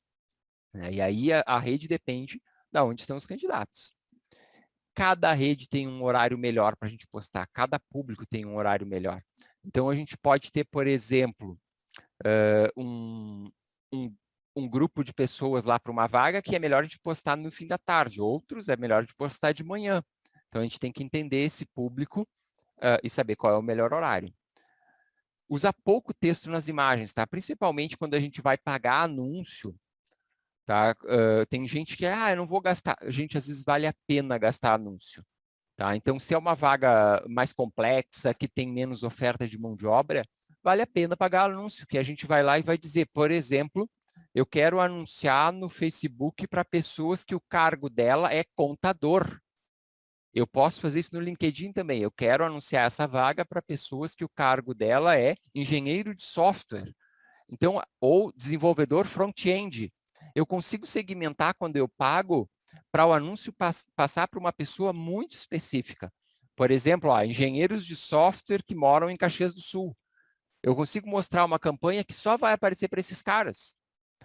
E aí a rede depende de onde estão os candidatos. Cada rede tem um horário melhor para a gente postar. Cada público tem um horário melhor. Então, a gente pode ter, por exemplo, um grupo de pessoas lá para uma vaga que é melhor a gente postar no fim da tarde, outros é melhor a gente postar de manhã. Então, a gente tem que entender esse público e saber qual é o melhor horário. Usar pouco texto nas imagens, tá? Principalmente quando a gente vai pagar anúncio, tá? Tem gente que, eu não vou gastar. Gente, às vezes vale a pena gastar anúncio, tá? Então, se é uma vaga mais complexa, que tem menos oferta de mão de obra, vale a pena pagar anúncio, que a gente vai lá e vai dizer, por exemplo, eu quero anunciar no Facebook para pessoas que o cargo dela é contador. Eu posso fazer isso no LinkedIn também. Eu quero anunciar essa vaga para pessoas que o cargo dela é engenheiro de software. Então, ou desenvolvedor front-end. Eu consigo segmentar quando eu pago para o anúncio passar para uma pessoa muito específica. Por exemplo, engenheiros de software que moram em Caxias do Sul. Eu consigo mostrar uma campanha que só vai aparecer para esses caras.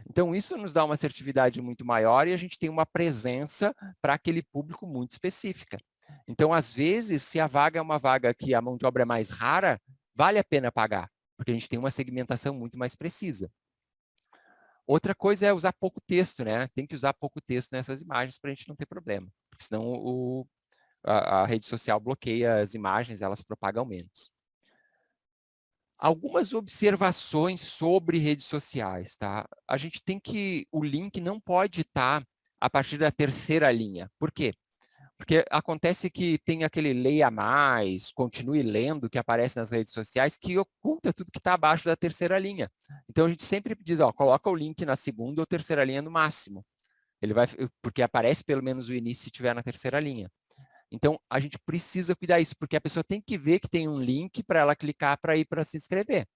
Então, isso nos dá uma assertividade muito maior e a gente tem uma presença para aquele público muito específica. Então, às vezes, se a vaga é uma vaga que a mão de obra é mais rara, vale a pena pagar, porque a gente tem uma segmentação muito mais precisa. Outra coisa é usar pouco texto, né? Tem que usar pouco texto nessas imagens para a gente não ter problema, porque senão a rede social bloqueia as imagens, elas propagam menos. Algumas observações sobre redes sociais, tá? A gente tem que, o link não pode estar a partir da terceira linha. Por quê? Porque acontece que tem aquele leia mais, continue lendo, que aparece nas redes sociais, que oculta tudo que está abaixo da terceira linha. Então, a gente sempre diz, coloca o link na segunda ou terceira linha no máximo. Ele vai, porque aparece pelo menos o início se estiver na terceira linha. Então, a gente precisa cuidar disso, porque a pessoa tem que ver que tem um link para ela clicar para ir para se inscrever.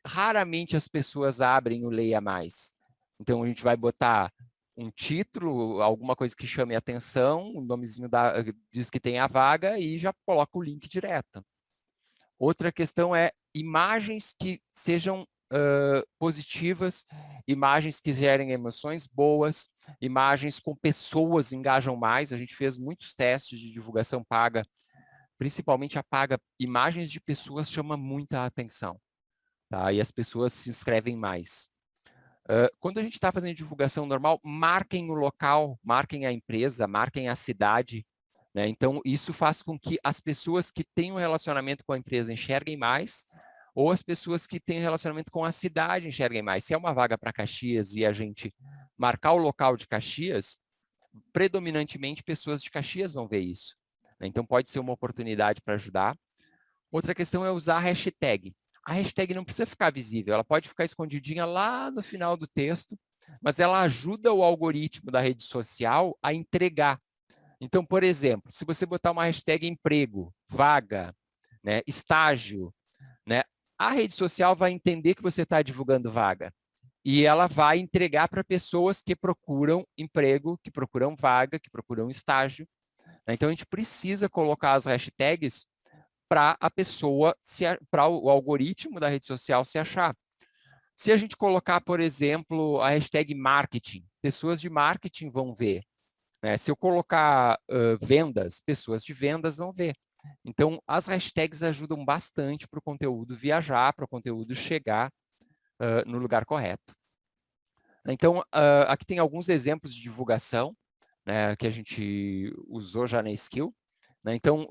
Raramente as pessoas abrem o Leia Mais. Então, a gente vai botar um título, alguma coisa que chame a atenção, o nomezinho diz que tem a vaga e já coloca o link direto. Outra questão é imagens que sejam positivas, imagens que gerem emoções boas, imagens com pessoas engajam mais. A gente fez muitos testes de divulgação paga, principalmente a paga, imagens de pessoas chama muita atenção, tá? E as pessoas se inscrevem mais. Quando a gente está fazendo divulgação normal, marquem o local, marquem a empresa, marquem a cidade, né? Então, isso faz com que as pessoas que têm um relacionamento com a empresa enxerguem mais, ou as pessoas que têm relacionamento com a cidade enxerguem mais. Se é uma vaga para Caxias e a gente marcar o local de Caxias, predominantemente pessoas de Caxias vão ver isso. né? Então, pode ser uma oportunidade para ajudar. Outra questão é usar a hashtag. A hashtag não precisa ficar visível, ela pode ficar escondidinha lá no final do texto, mas ela ajuda o algoritmo da rede social a entregar. Então, por exemplo, se você botar uma hashtag emprego, vaga, né, estágio, né, a rede social vai entender que você está divulgando vaga. E ela vai entregar para pessoas que procuram emprego, que procuram vaga, que procuram estágio. Então, a gente precisa colocar as hashtags para a pessoa, para o algoritmo da rede social se achar. Se a gente colocar, por exemplo, a hashtag marketing, pessoas de marketing vão ver. Né? Se eu colocar vendas, pessoas de vendas vão ver. Então, as hashtags ajudam bastante para o conteúdo viajar, para o conteúdo chegar no lugar correto. Então, aqui tem alguns exemplos de divulgação, né, que a gente usou já na Skill. Né? Então,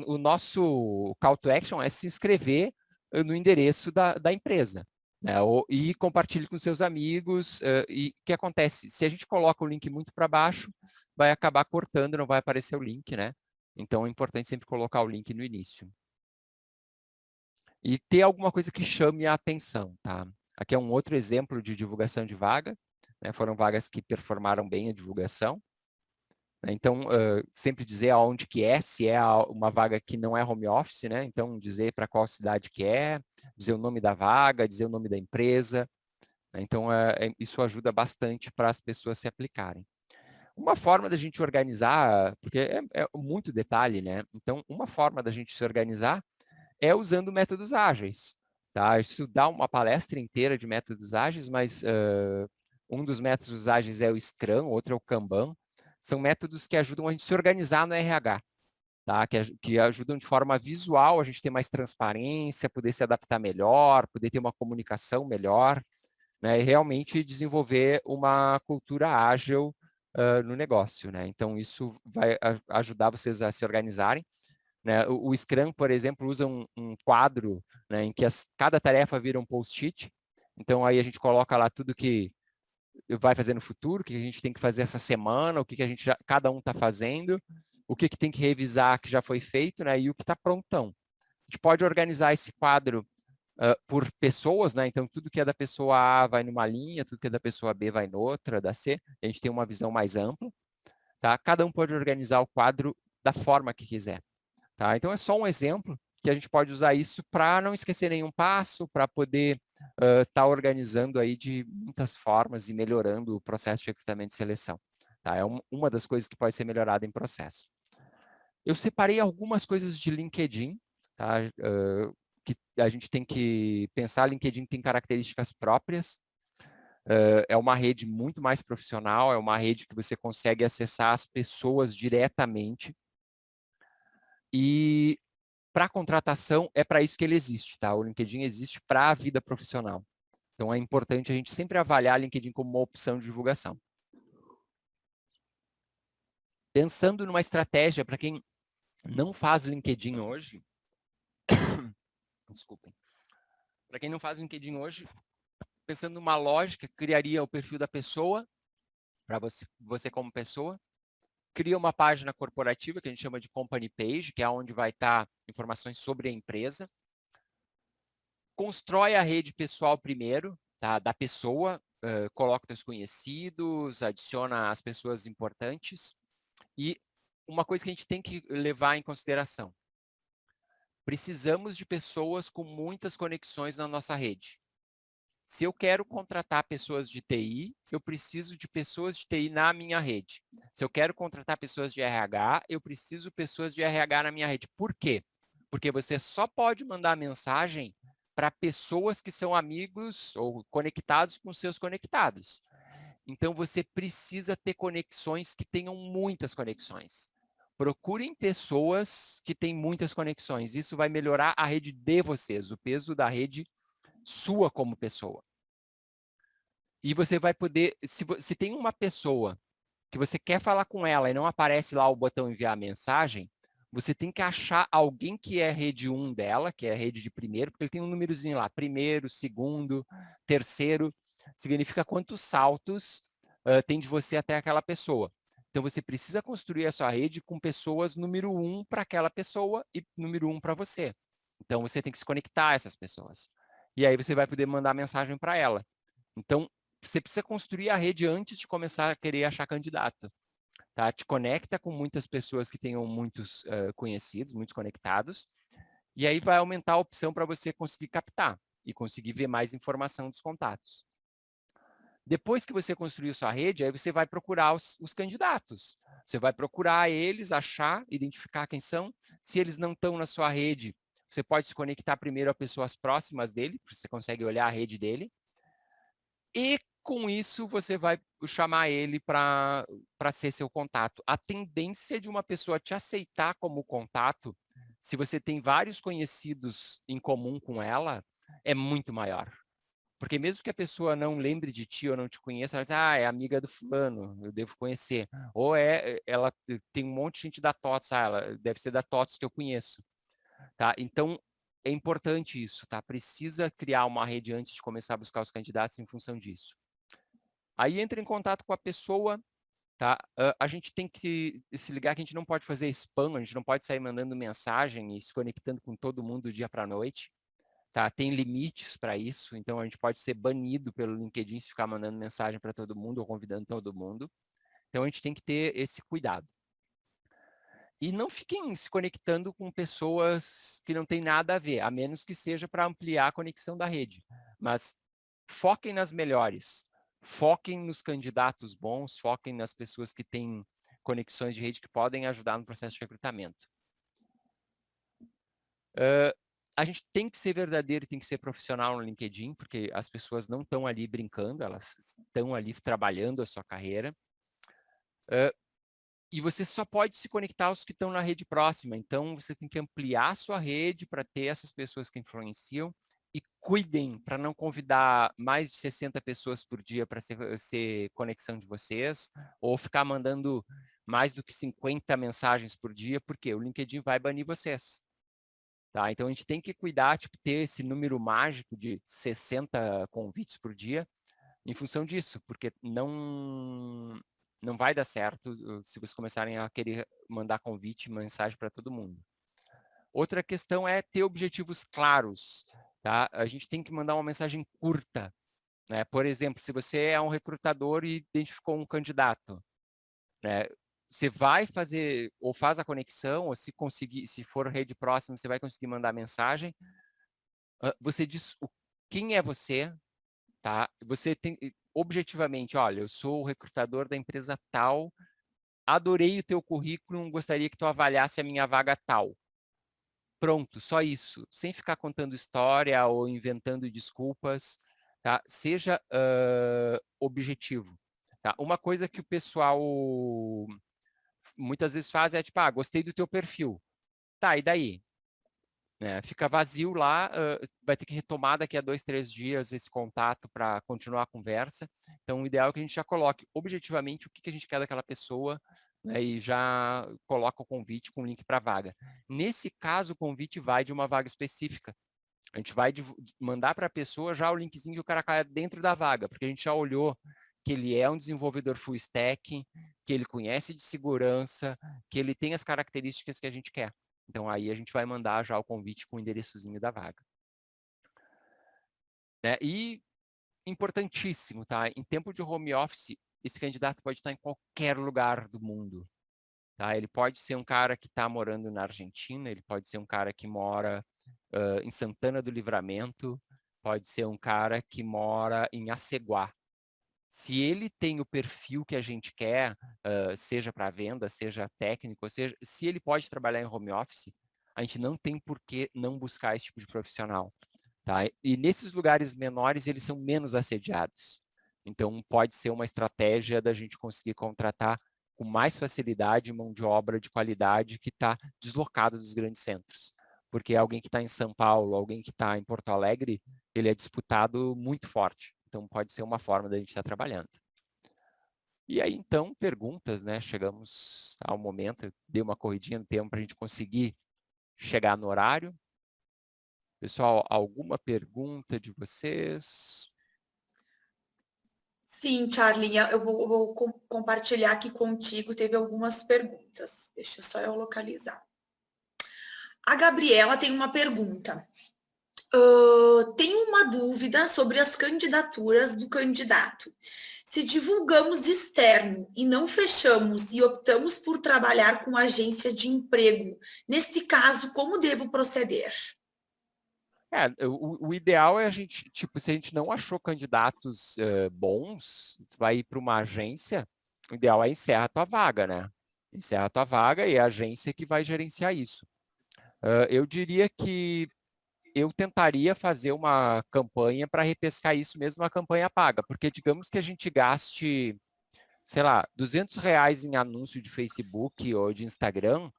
o nosso call to action é se inscrever no endereço da empresa. Né? E compartilhe com seus amigos. E o que acontece? Se a gente coloca o link muito para baixo, vai acabar cortando, não vai aparecer o link, né? Então, é importante sempre colocar o link no início. E ter alguma coisa que chame a atenção, tá? Aqui é um outro exemplo de divulgação de vaga. Né? Foram vagas que performaram bem a divulgação. Então, sempre dizer aonde que é, se é uma vaga que não é home office, né? Então, dizer para qual cidade que é, dizer o nome da vaga, dizer o nome da empresa. Né? Então, isso ajuda bastante para as pessoas se aplicarem. Uma forma da gente organizar, porque é muito detalhe, né? Então, uma forma da gente se organizar é usando métodos ágeis. Tá? Isso dá uma palestra inteira de métodos ágeis, mas um dos métodos ágeis é o Scrum, outro é o Kanban. São métodos que ajudam a gente se organizar no RH, tá? Que ajudam de forma visual a gente ter mais transparência, poder se adaptar melhor, poder ter uma comunicação melhor, né? E realmente desenvolver uma cultura ágil no negócio. Né? Então, isso vai ajudar vocês a se organizarem. Né? O Scrum, por exemplo, usa um quadro, né, em que cada tarefa vira um post-it. Então, aí a gente coloca lá tudo que vai fazer no futuro, o que a gente tem que fazer essa semana, o que a gente cada um está fazendo, o que tem que revisar que já foi feito, né, e o que está prontão. A gente pode organizar esse quadro por pessoas, né? Então, tudo que é da pessoa A vai numa linha, tudo que é da pessoa B vai noutra, da C. A gente tem uma visão mais ampla. Tá? Cada um pode organizar o quadro da forma que quiser. Tá? Então, é só um exemplo que a gente pode usar isso para não esquecer nenhum passo, para poder estar organizando aí de muitas formas e melhorando o processo de recrutamento e seleção. Tá? É uma das coisas que pode ser melhorada em processo. Eu separei algumas coisas de LinkedIn, tá? Que a gente tem que pensar. LinkedIn tem características próprias. É uma rede muito mais profissional, é uma rede que você consegue acessar as pessoas diretamente. E para contratação, é para isso que ele existe, tá? O LinkedIn existe para a vida profissional. Então, é importante a gente sempre avaliar o LinkedIn como uma opção de divulgação. Pensando numa estratégia para quem não faz LinkedIn hoje, desculpem. Para quem não faz LinkedIn hoje, pensando numa lógica, criaria o perfil da pessoa, para você como pessoa, cria uma página corporativa, que a gente chama de company page, que é onde vai estar informações sobre a empresa, constrói a rede pessoal primeiro, tá? Da pessoa, coloca os conhecidos, adiciona as pessoas importantes. E uma coisa que a gente tem que levar em consideração, precisamos de pessoas com muitas conexões na nossa rede. Se eu quero contratar pessoas de TI, eu preciso de pessoas de TI na minha rede. Se eu quero contratar pessoas de RH, eu preciso de pessoas de RH na minha rede. Por quê? Porque você só pode mandar mensagem para pessoas que são amigos ou conectados com seus conectados. Então, você precisa ter conexões que tenham muitas conexões. Procurem pessoas que têm muitas conexões. Isso vai melhorar a rede de vocês, o peso da rede sua como pessoa. E você vai poder, se tem uma pessoa que você quer falar com ela e não aparece lá o botão enviar mensagem, você tem que achar alguém que é rede 1 dela, que é a rede de primeiro, porque ele tem um númerozinho lá, primeiro, segundo, terceiro, significa quantos saltos tem de você até aquela pessoa. Então, você precisa construir a sua rede com pessoas número 1 para aquela pessoa e número 1 para você. Então, você tem que se conectar a essas pessoas. E aí, você vai poder mandar mensagem para ela. Então, você precisa construir a rede antes de começar a querer achar candidato. Tá? Te conecta com muitas pessoas que tenham muitos conhecidos, muitos conectados. E aí, vai aumentar a opção para você conseguir captar e conseguir ver mais informação dos contatos. Depois que você construiu sua rede, aí você vai procurar os candidatos. Você vai procurar eles, achar, identificar quem são. Se eles não estão na sua rede, você pode se conectar primeiro a pessoas próximas dele, porque você consegue olhar a rede dele. E com isso, você vai chamar ele para ser seu contato. A tendência de uma pessoa te aceitar como contato, se você tem vários conhecidos em comum com ela, é muito maior. Porque mesmo que a pessoa não lembre de ti ou não te conheça, ela diz, é amiga do fulano, eu devo conhecer. Ou ela tem um monte de gente da TOTS, ela deve ser da TOTS que eu conheço. Tá? Então, é importante isso, tá? Precisa criar uma rede antes de começar a buscar os candidatos em função disso. Aí entra em contato com a pessoa, tá? A gente tem que se ligar que a gente não pode fazer spam, a gente não pode sair mandando mensagem e se conectando com todo mundo do dia para a noite. Tá? Tem limites para isso, então a gente pode ser banido pelo LinkedIn se ficar mandando mensagem para todo mundo ou convidando todo mundo. Então a gente tem que ter esse cuidado. E não fiquem se conectando com pessoas que não têm nada a ver, a menos que seja para ampliar a conexão da rede. Mas foquem nas melhores, foquem nos candidatos bons, foquem nas pessoas que têm conexões de rede que podem ajudar no processo de recrutamento. A gente tem que ser verdadeiro e tem que ser profissional no LinkedIn, porque as pessoas não estão ali brincando, elas estão ali trabalhando a sua carreira. E você só pode se conectar aos que estão na rede próxima. Então, você tem que ampliar a sua rede para ter essas pessoas que influenciam. E cuidem para não convidar mais de 60 pessoas por dia para ser conexão de vocês, ou ficar mandando mais do que 50 mensagens por dia, porque o LinkedIn vai banir vocês. Tá? Então, a gente tem que cuidar, ter esse número mágico de 60 convites por dia em função disso, porque não vai dar certo se vocês começarem a querer mandar convite, mensagem para todo mundo. Outra questão é ter objetivos claros. Tá? A gente tem que mandar uma mensagem curta. Né? Por exemplo, se você é um recrutador e identificou um candidato, né? Você vai fazer, ou faz a conexão, ou se conseguir, se for rede próxima, você vai conseguir mandar mensagem. Você diz quem é você, tá? Você tem, objetivamente, olha, eu sou o recrutador da empresa tal, adorei o teu currículo, gostaria que tu avaliasse a minha vaga tal. Pronto, só isso. Sem ficar contando história ou inventando desculpas, tá? Seja objetivo. Tá? Uma coisa que o pessoal muitas vezes faz é tipo, gostei do teu perfil. Tá, e daí? Fica vazio lá, vai ter que retomar daqui a 2, 3 dias esse contato para continuar a conversa. Então, o ideal é que a gente já coloque objetivamente o que a gente quer daquela pessoa, né, e já coloca o convite com o link para a vaga. Nesse caso, o convite vai de uma vaga específica. A gente vai mandar para a pessoa já o linkzinho que o cara cai dentro da vaga, porque a gente já olhou que ele é um desenvolvedor full stack, que ele conhece de segurança, que ele tem as características que a gente quer. Então, aí a gente vai mandar já o convite com o endereçozinho da vaga. Né? E, importantíssimo, tá? Em tempo de home office, esse candidato pode estar em qualquer lugar do mundo. Tá? Ele pode ser um cara que está morando na Argentina, ele pode ser um cara que mora em Santana do Livramento, pode ser um cara que mora em Aceguá. Se ele tem o perfil que a gente quer, seja para venda, seja técnico, seja, se ele pode trabalhar em home office, a gente não tem por que não buscar esse tipo de profissional. Tá? E nesses lugares menores, eles são menos assediados. Então, pode ser uma estratégia da gente conseguir contratar com mais facilidade mão de obra de qualidade que está deslocado dos grandes centros. Porque alguém que está em São Paulo, alguém que está em Porto Alegre, ele é disputado muito forte. Então, pode ser uma forma da gente estar trabalhando. E aí, então, perguntas, né? Chegamos ao momento, eu dei uma corridinha no tempo para a gente conseguir chegar no horário. Pessoal, alguma pergunta de vocês? Sim, Charlie, eu vou compartilhar aqui contigo, teve algumas perguntas. Deixa só eu localizar. A Gabriela tem uma pergunta. Tenho uma dúvida sobre as candidaturas do candidato. Se divulgamos externo e não fechamos e optamos por trabalhar com agência de emprego, neste caso, como devo proceder? O ideal é a gente, tipo, se a gente não achou candidatos bons, tu vai ir para uma agência, o ideal é encerra a tua vaga, né? Encerra a tua vaga e é a agência que vai gerenciar isso. Eu diria que eu tentaria fazer uma campanha para repescar isso mesmo, uma campanha paga, porque digamos que a gente gaste, sei lá, R$ 200 em anúncio de Facebook ou de Instagram,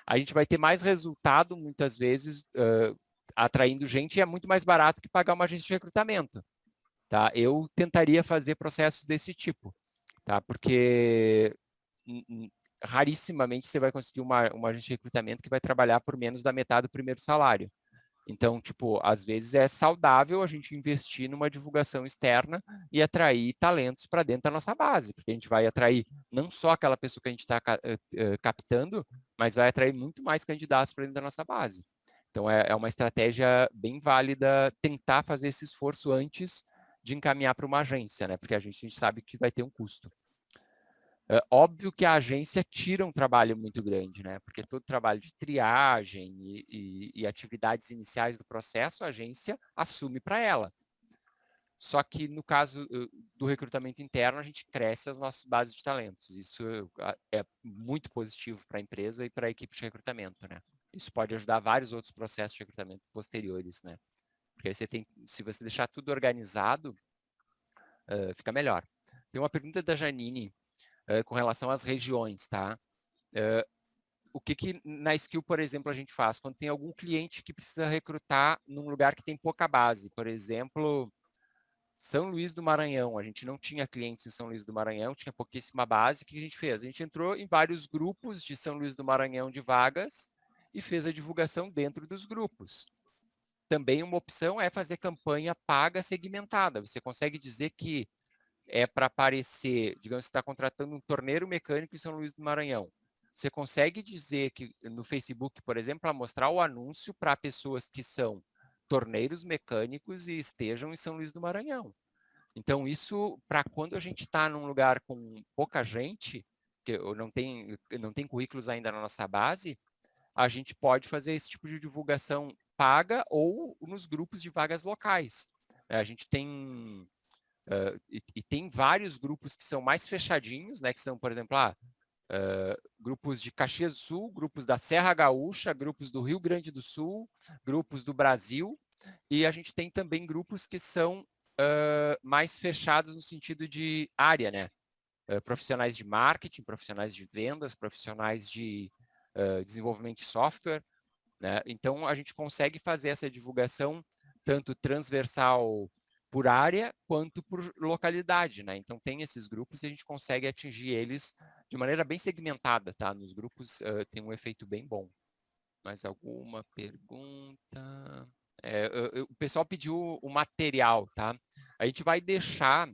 a gente vai ter mais resultado, muitas vezes, atraindo gente, e é muito mais barato que pagar uma agência de recrutamento. Tá? Eu tentaria fazer processos desse tipo, tá? Porque rarissimamente você vai conseguir uma agência de recrutamento que vai trabalhar por menos da metade do primeiro salário. Então, tipo, às vezes é saudável a gente investir numa divulgação externa e atrair talentos para dentro da nossa base, porque a gente vai atrair não só aquela pessoa que a gente está captando, mas vai atrair muito mais candidatos para dentro da nossa base. Então, é uma estratégia bem válida tentar fazer esse esforço antes de encaminhar para uma agência, né? Porque a gente sabe que vai ter um custo. Óbvio que a agência tira um trabalho muito grande, né? Porque todo trabalho de triagem e atividades iniciais do processo, a agência assume para ela. Só que no caso do recrutamento interno, a gente cresce as nossas bases de talentos. Isso é muito positivo para a empresa e para a equipe de recrutamento, né? Isso pode ajudar vários outros processos de recrutamento posteriores, né? Porque se você deixar tudo organizado, fica melhor. Tem uma pergunta da Janine, com relação às regiões, tá? O que na Skill, por exemplo, a gente faz? Quando tem algum cliente que precisa recrutar num lugar que tem pouca base, por exemplo, São Luís do Maranhão, a gente não tinha clientes em São Luís do Maranhão, tinha pouquíssima base, o que a gente fez? A gente entrou em vários grupos de São Luís do Maranhão de vagas e fez a divulgação dentro dos grupos. Também uma opção é fazer campanha paga segmentada. Você consegue dizer que é para aparecer, digamos, você está contratando um torneiro mecânico em São Luís do Maranhão. Você consegue dizer que no Facebook, por exemplo, para mostrar o anúncio para pessoas que são torneiros mecânicos e estejam em São Luís do Maranhão. Então, isso, para quando a gente está num lugar com pouca gente, que não tem currículos ainda na nossa base, a gente pode fazer esse tipo de divulgação paga ou nos grupos de vagas locais. A gente tem e tem vários grupos que são mais fechadinhos, né? Que são, por exemplo, grupos de Caxias do Sul, grupos da Serra Gaúcha, grupos do Rio Grande do Sul, grupos do Brasil, e a gente tem também grupos que são mais fechados no sentido de área, né? Profissionais de marketing, profissionais de vendas, profissionais de desenvolvimento de software, né? Então, a gente consegue fazer essa divulgação tanto transversal por área quanto por localidade, né? Então tem esses grupos e a gente consegue atingir eles de maneira bem segmentada, tá? Nos grupos tem um efeito bem bom. Mais alguma pergunta? O pessoal pediu o material, tá? A gente vai deixar,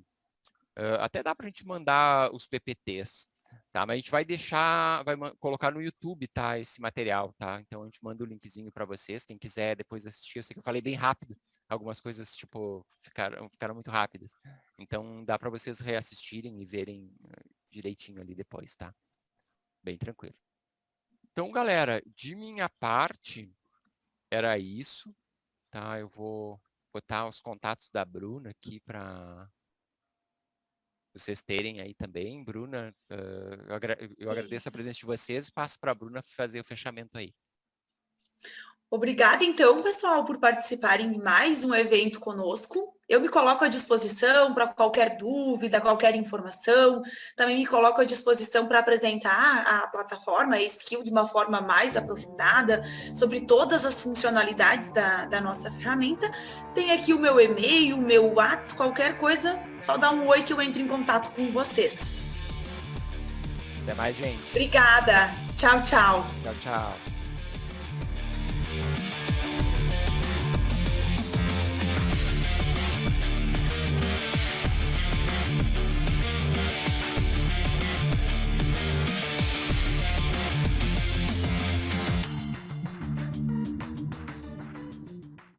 até dá para a gente mandar os PPTs, tá? Mas a gente vai deixar, colocar no YouTube, tá? Esse material, tá? Então a gente manda o linkzinho para vocês, quem quiser depois assistir. Eu sei que eu falei bem rápido, algumas coisas tipo ficaram muito rápidas. Então dá para vocês reassistirem e verem direitinho ali depois, tá? Bem tranquilo. Então, galera, de minha parte era isso, tá? Eu vou botar os contatos da Bruna aqui para vocês terem aí também. Bruna, eu agradeço a presença de vocês e passo para a Bruna fazer o fechamento aí. Obrigada, então, pessoal, por participarem de mais um evento conosco. Eu me coloco à disposição para qualquer dúvida, qualquer informação. Também me coloco à disposição para apresentar a plataforma, a Skill, de uma forma mais aprofundada, sobre todas as funcionalidades da nossa ferramenta. Tem aqui o meu e-mail, o meu WhatsApp, qualquer coisa, só dá um oi que eu entro em contato com vocês. Até mais, gente. Obrigada. Tchau, tchau. Tchau, tchau.